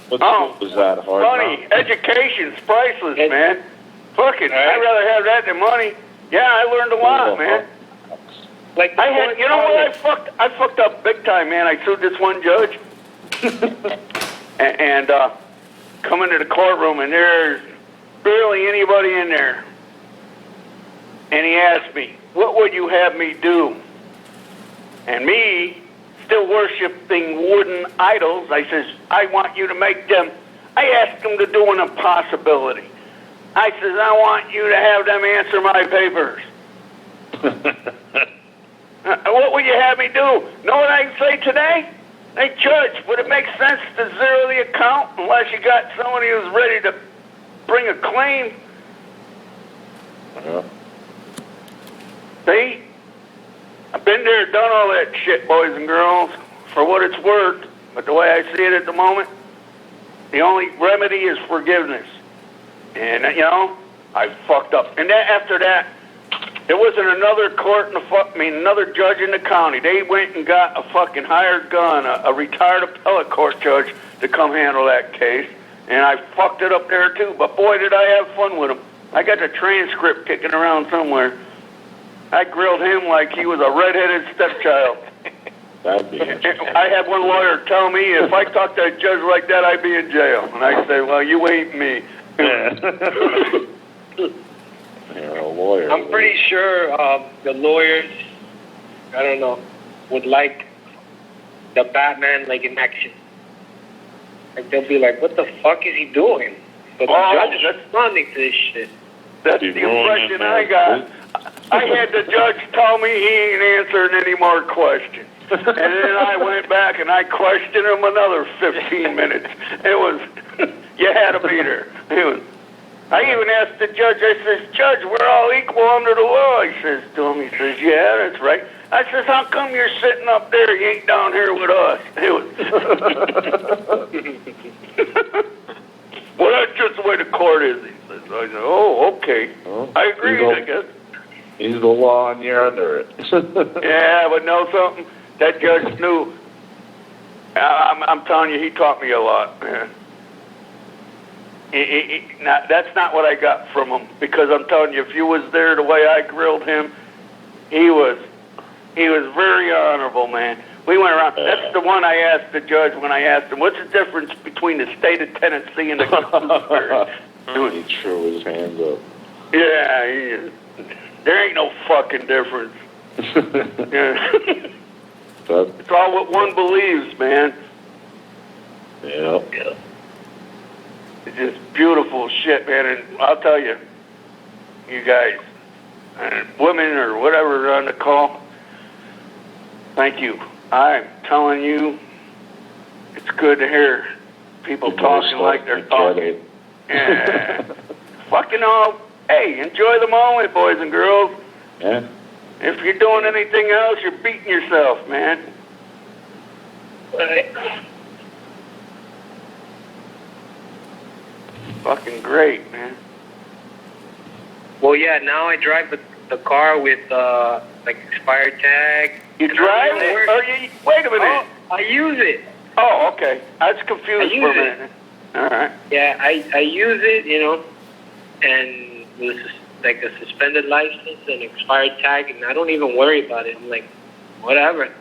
Speaker 4: What
Speaker 2: Oh,
Speaker 4: was that hard?
Speaker 2: Money, education's priceless,
Speaker 6: Ed-
Speaker 2: man. Fuck it,
Speaker 7: All right.
Speaker 2: I'd rather have that than money. Yeah, I learned a lot, man.
Speaker 7: Like,
Speaker 2: I had, you know what? I fucked up big time, man. I sued this one judge, and come into the courtroom, and there's barely anybody in there. And he asked me, "What would you have me do?" And me, still worshiping wooden idols, I says, "I want you to make them." I asked them to do an impossibility. I says, "I want you to have them answer my papers." What would you have me do? Know what I say today? Hey, Judge, would it make sense to zero the account unless you got somebody who's ready to bring a claim?
Speaker 4: Yeah.
Speaker 2: See? I've been there, done all that shit, boys and girls, for what it's worth. But the way I see it at the moment, the only remedy is forgiveness. And, you know, I fucked up. And then after that, there wasn't another court in the another judge in the county. They went and got a fucking hired gun, a retired appellate court judge to come handle that case. And I fucked it up there too. But boy, did I have fun with him. I got the transcript kicking around somewhere. I grilled him like he was a redheaded stepchild.
Speaker 4: That'd be interesting.
Speaker 2: I had one lawyer tell me if I talked to a judge like that, I'd be in jail. And I say, well, you ain't me.
Speaker 4: You're a lawyer.
Speaker 7: I'm pretty sure the lawyers, I don't know, would like the Batman like in action. Like, they'll be like, what the fuck is he doing? But the judge is responding to this shit.
Speaker 2: That's the impression I got. I had the judge tell me he ain't answering any more questions. And then I went back and I questioned him another 15 minutes. It was, you had to be there. I even asked the judge, I says, "Judge, we're all equal under the law." He says to him, he says, "Yeah, that's right." I says, "How come you're sitting up there? You ain't down here with us." Well, that's just the way the court is. He says, I said, "Oh, okay.
Speaker 4: Well,
Speaker 2: I agree, I guess."
Speaker 4: He's the law and you're under it.
Speaker 2: Yeah, but know something? That judge knew. I'm telling you, he taught me a lot, man. That's not what I got from him, because I'm telling you, if you was there the way I grilled him, he was very honorable, man. We went around. That's the one I asked the judge when I asked him, "What's the difference between the state of Tennessee and the Constitution?"
Speaker 4: He threw his hands up.
Speaker 2: Yeah, there ain't no fucking difference. Yeah. It's all what one believes, man.
Speaker 4: Yeah.
Speaker 2: It's just beautiful shit, man. And I'll tell you, you guys, and women or whatever are on the call, thank you. I'm telling you, it's good to hear people talking like they're talking. Yeah. Fucking all, hey, enjoy the moment, boys and girls.
Speaker 4: Yeah.
Speaker 2: If you're doing anything else, you're beating yourself, man. Fucking great, man.
Speaker 7: Well, yeah, now I drive the car with, like, expired tag.
Speaker 2: You drive it? Or you, wait a minute.
Speaker 7: Oh, I use it.
Speaker 2: Oh, okay. I was confused for a minute. All right.
Speaker 7: Yeah, I use it, you know, and with like a suspended license and expired tag, and I don't even worry about it. I'm like, whatever.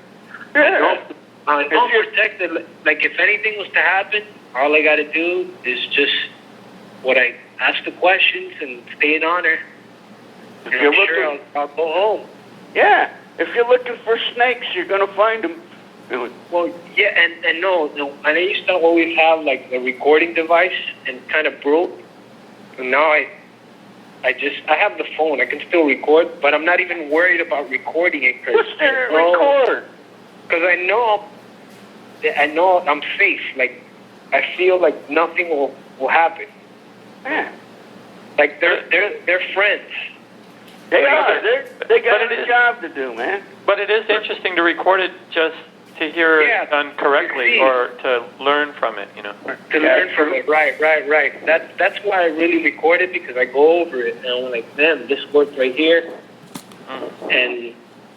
Speaker 2: Yeah.
Speaker 7: I'm protected. Like, if anything was to happen, all I got to do is just what I ask the questions and stay in honor. And I'm sure I'll go home.
Speaker 2: Yeah. If you're looking for snakes, you're going to find them.
Speaker 7: Well, yeah, and no, and I used to always have, like, a recording device, and kind of broke. And now I have the phone. I can still record, but I'm not even worried about recording it.
Speaker 2: What's there to record?
Speaker 7: Because I know I'm safe. Like, I feel like nothing will happen.
Speaker 2: Yeah.
Speaker 7: Like, they're friends.
Speaker 2: They are. They got a job to do, man.
Speaker 3: But it is interesting to record it just to hear it done correctly or to learn from it, you know.
Speaker 7: To learn from it, right. That's why I really record it, because I go over it and I'm like, man, this worked right here, and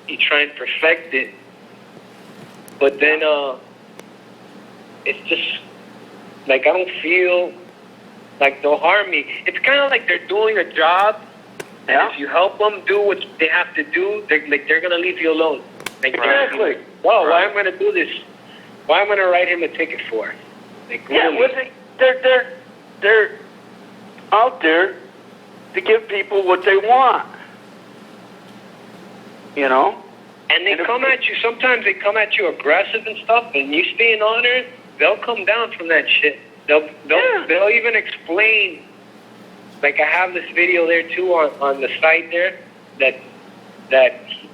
Speaker 7: you try and perfect it. But then it's just like I don't feel like they'll harm me. It's kind of like they're doing a job, and if you help them do what they have to do, they're gonna leave you alone. Like,
Speaker 2: exactly.
Speaker 7: Whoa, why am I gonna do this? Why am I gonna write him a ticket for? Like, really?
Speaker 2: Yeah, they're out there to give people what they want. You know?
Speaker 7: And they come at you, sometimes they come at you aggressive and stuff, and you stay in honor, they'll come down from that shit. They'll even explain, like, I have this video there too on the site there that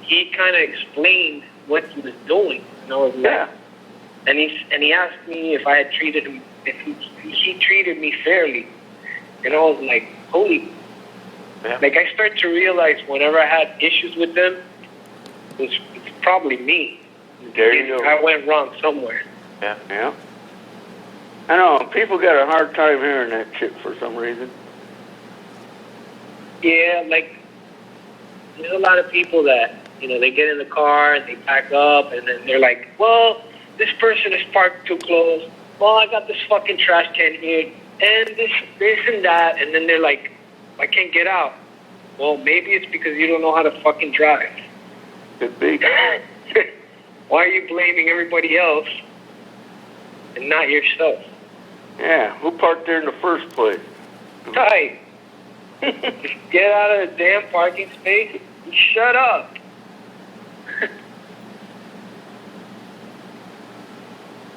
Speaker 7: he kind of explained what he was doing. And I was like, and he asked me if I had treated him, if he treated me fairly. And I was like, holy, like, I started to realize whenever I had issues with them, it's probably me.
Speaker 2: There you go.
Speaker 7: I went wrong somewhere.
Speaker 2: Yeah. I know, people got a hard time hearing that shit for some reason.
Speaker 7: Yeah, like, there's a lot of people that, you know, they get in the car and they pack up, and then they're like, well, this person is parked too close. Well, I got this fucking trash can here, and this and that, and then they're like, I can't get out. Well, maybe it's because you don't know how to fucking drive.
Speaker 2: Could be.
Speaker 7: Why are you blaming everybody else and not yourself?
Speaker 2: Yeah, who parked there in the first place?
Speaker 7: Right. Get out of the damn parking space and shut up.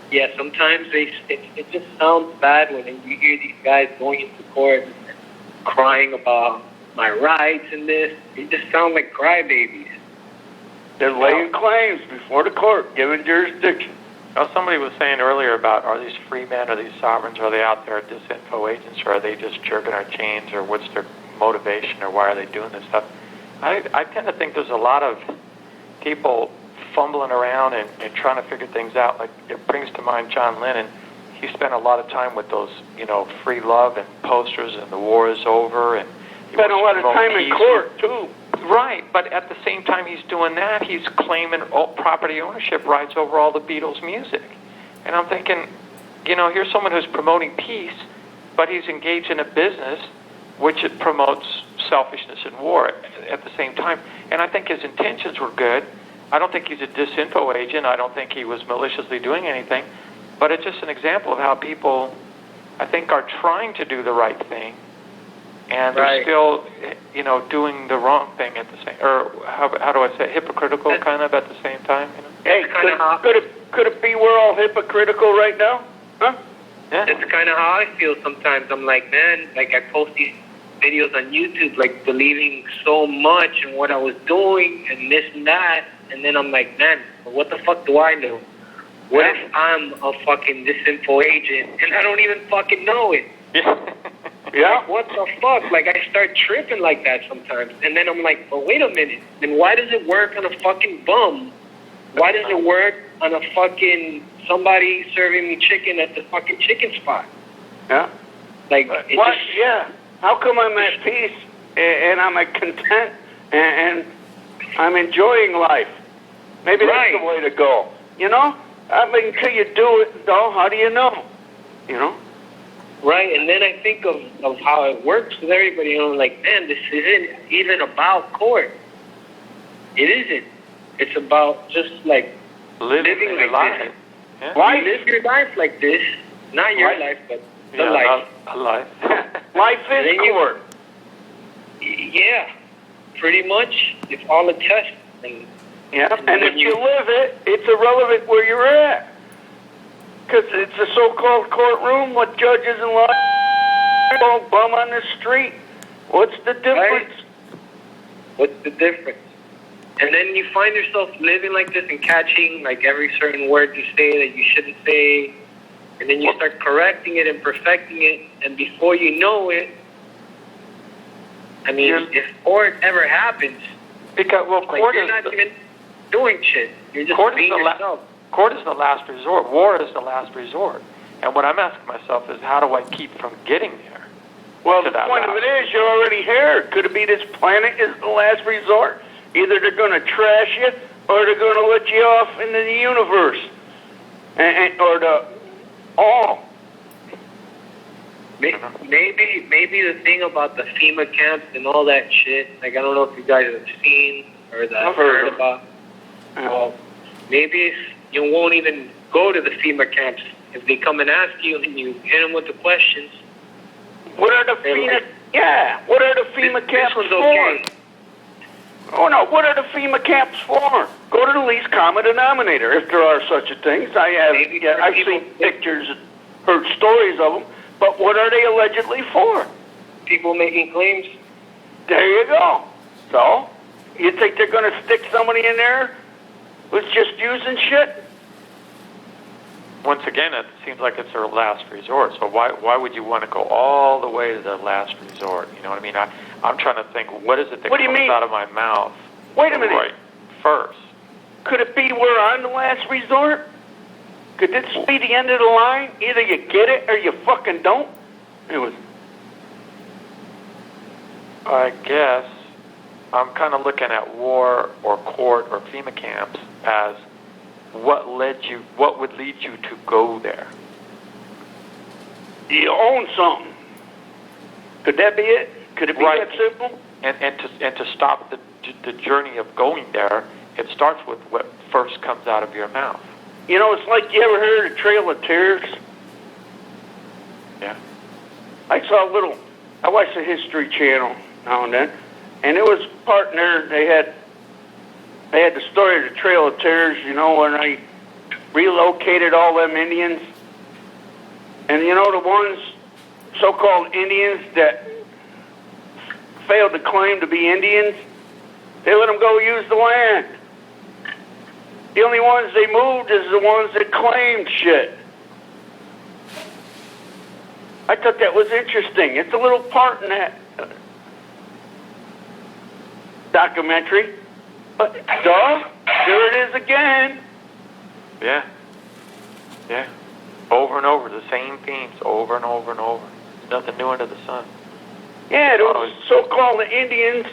Speaker 7: Yeah, sometimes it just sounds bad when you hear these guys going into court and crying about my rights and this. They just sound like crybabies.
Speaker 2: They're laying claims before the court, given jurisdiction.
Speaker 3: Now, somebody was saying earlier about, are these free men, are these sovereigns, are they out there disinfo agents, or are they just jerking our chains, or what's their motivation, or why are they doing this stuff? I tend to think there's a lot of people fumbling around and trying to figure things out. Like, it brings to mind John Lennon. He spent a lot of time with those, you know, free love and posters and the war is over. And he
Speaker 2: spent a lot of time in court, too.
Speaker 3: Right, but at the same time he's doing that, he's claiming property ownership rights over all the Beatles' music. And I'm thinking, you know, here's someone who's promoting peace, but he's engaged in a business which it promotes selfishness and war at the same time. And I think his intentions were good. I don't think he's a disinfo agent. I don't think he was maliciously doing anything. But it's just an example of how people, I think, are trying to do the right thing, and they're still, doing the wrong thing at the same, or how do I say it? Hypocritical kind of at the same time.
Speaker 2: Hey, could it be we're all hypocritical right now? Huh?
Speaker 3: Yeah.
Speaker 7: That's kind of how I feel sometimes. I'm like, man, like I post these videos on YouTube, like believing so much in what I was doing and this and that, and then I'm like, man, what the fuck do I know? What if I'm a fucking disinfo agent and I don't even fucking know it?
Speaker 2: Yeah.
Speaker 7: Like, what the fuck? Like, I start tripping like that sometimes. And then I'm like, well, wait a minute. Then why does it work on a fucking bum? Why does it work on a fucking somebody serving me chicken at the fucking chicken spot?
Speaker 2: Yeah.
Speaker 7: Like,
Speaker 2: what? Yeah. How come I'm at peace and I'm at content and I'm enjoying life? Maybe that's the way to go. You know? I mean, until you do it, though, how do you know? You know?
Speaker 7: Right, and then I think of how it works with everybody, and I'm like, man, this isn't even about court. It isn't. It's about just, like, living like
Speaker 3: life.
Speaker 7: this.
Speaker 3: Yeah.
Speaker 7: Why live your life like this? Not your life, but the life.
Speaker 3: A life.
Speaker 2: Life is court.
Speaker 7: Yeah, pretty much. It's all a test. And
Speaker 2: if you live it, it's irrelevant where you're at. Because it's a so-called courtroom with judges and lawyers, bum on the street. What's the difference?
Speaker 7: Right. What's the difference? And then you find yourself living like this and catching like every certain word you say that you shouldn't say. And then you start correcting it and perfecting it. And before you know it, I mean, if court ever happens,
Speaker 3: because, court
Speaker 7: you're not even doing shit. You're just being yourself.
Speaker 3: Court is the last resort. War is the last resort. And what I'm asking myself is, how do I keep from getting there?
Speaker 2: Well, the point of it is, you're already here. Could it be this planet is the last resort? Either they're going to trash you, or they're going to let you off into the universe, or the all.
Speaker 7: Maybe the thing about the FEMA camps and all that shit. Like, I don't know if you guys have seen or that heard about. Well, maybe if you won't even go to the FEMA camps. If they come and ask you and you hit them with the questions.
Speaker 2: What are the FEMA? What are the FEMA camps for?
Speaker 7: Okay.
Speaker 2: Oh no, what are the FEMA camps for? Go to the least common denominator, if there are such a things. I've seen pictures, heard stories of them, but what are they allegedly for?
Speaker 7: People making claims.
Speaker 2: There you go. So, you think they're going to stick somebody in there who's just using shit?
Speaker 3: Once again, it seems like it's their last resort. So why would you want to go all the way to the last resort? You know what I mean? I'm trying to think, what is it that comes out of my mouth?
Speaker 2: Wait a minute.
Speaker 3: Right first.
Speaker 2: Could it be we're on the last resort? Could this be the end of the line? Either you get it or you fucking don't?
Speaker 3: I guess I'm kind of looking at war or court or FEMA camps as what would lead you to go there?
Speaker 2: You own something. Could that be it? Could it be that simple?
Speaker 3: And to stop the journey of going there, it starts with what first comes out of your mouth.
Speaker 2: You know, it's like, you ever heard of Trail of Tears?
Speaker 3: Yeah.
Speaker 2: I watch the History Channel now and then, and it was part in there, they had the story of the Trail of Tears, you know, when they relocated all them Indians. And you know, the ones, so-called Indians that failed to claim to be Indians, they let them go use the land. The only ones they moved is the ones that claimed shit. I thought that was interesting. It's a little part in that documentary. But, there it is again.
Speaker 3: Yeah. Yeah. Over and over, the same themes, over and over and over. Nothing new under the sun.
Speaker 2: Yeah, those so-called Indians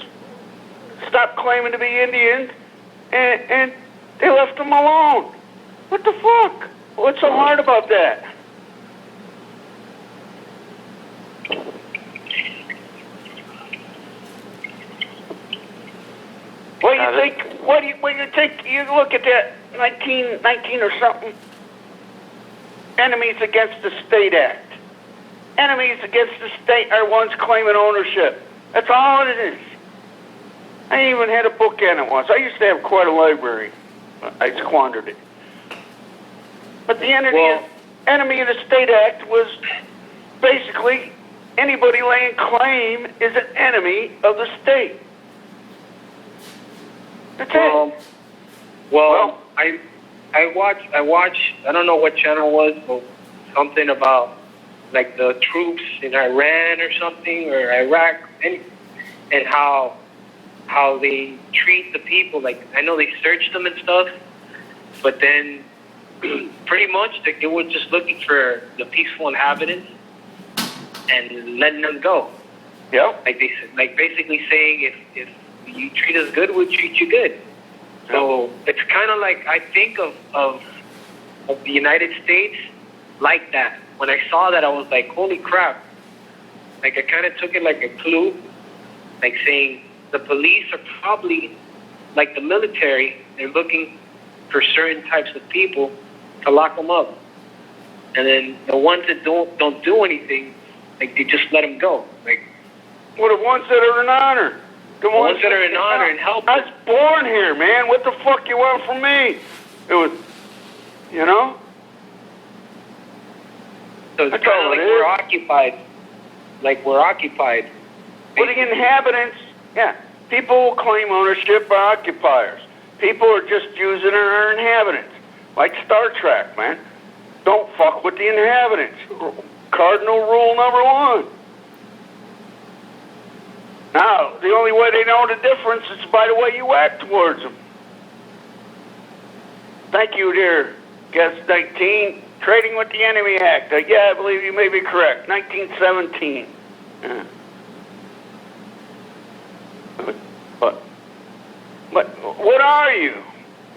Speaker 2: stopped claiming to be Indians, and they left them alone. What the fuck? What's so hard about that? When you look at that 19 or something, Enemies Against the State Act, enemies against the state are ones claiming ownership. That's all it is. I even had a book in it once. I used to have quite a library. I squandered it. But the enemy of the State Act was basically anybody laying claim is an enemy of the state. That's it.
Speaker 7: Well, I watch. I don't know what channel it was, but something about like the troops in Iran or something, or Iraq, and how they treat the people. Like, I know they search them and stuff, but then pretty much they were just looking for the peaceful inhabitants and letting them go.
Speaker 2: Yeah.
Speaker 7: Like basically saying, if you treat us good, we'll treat you good. So it's kind of like, I think of the United States like that. When I saw that, I was like, holy crap. Like, I kind of took it like a clue, like saying the police are probably like the military. They're looking for certain types of people to lock them up. And then the ones that don't do anything, like, they just let them go. Like,
Speaker 2: well, the ones that are in honor. The
Speaker 7: ones that are in honor and help.
Speaker 2: I was born here, man. What the fuck you want from me? It was, you know?
Speaker 7: So it's kind of like we're occupied. Like, we're occupied.
Speaker 2: Well, the inhabitants, yeah. People will claim ownership by occupiers. People are just using our inhabitants. Like Star Trek, man. Don't fuck with the inhabitants. Cardinal rule number 1. Now, the only way they know the difference is by the way you act towards them. Thank you, dear guest 19. Trading with the Enemy Act. Yeah, I believe you may be correct. 1917. Yeah. But what are you?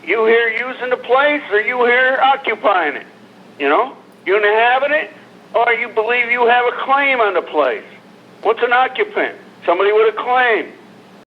Speaker 2: You here using the place, or you here occupying it? You know? You inhabit it, or you believe you have a claim on the place? What's an occupant? Somebody with a claim.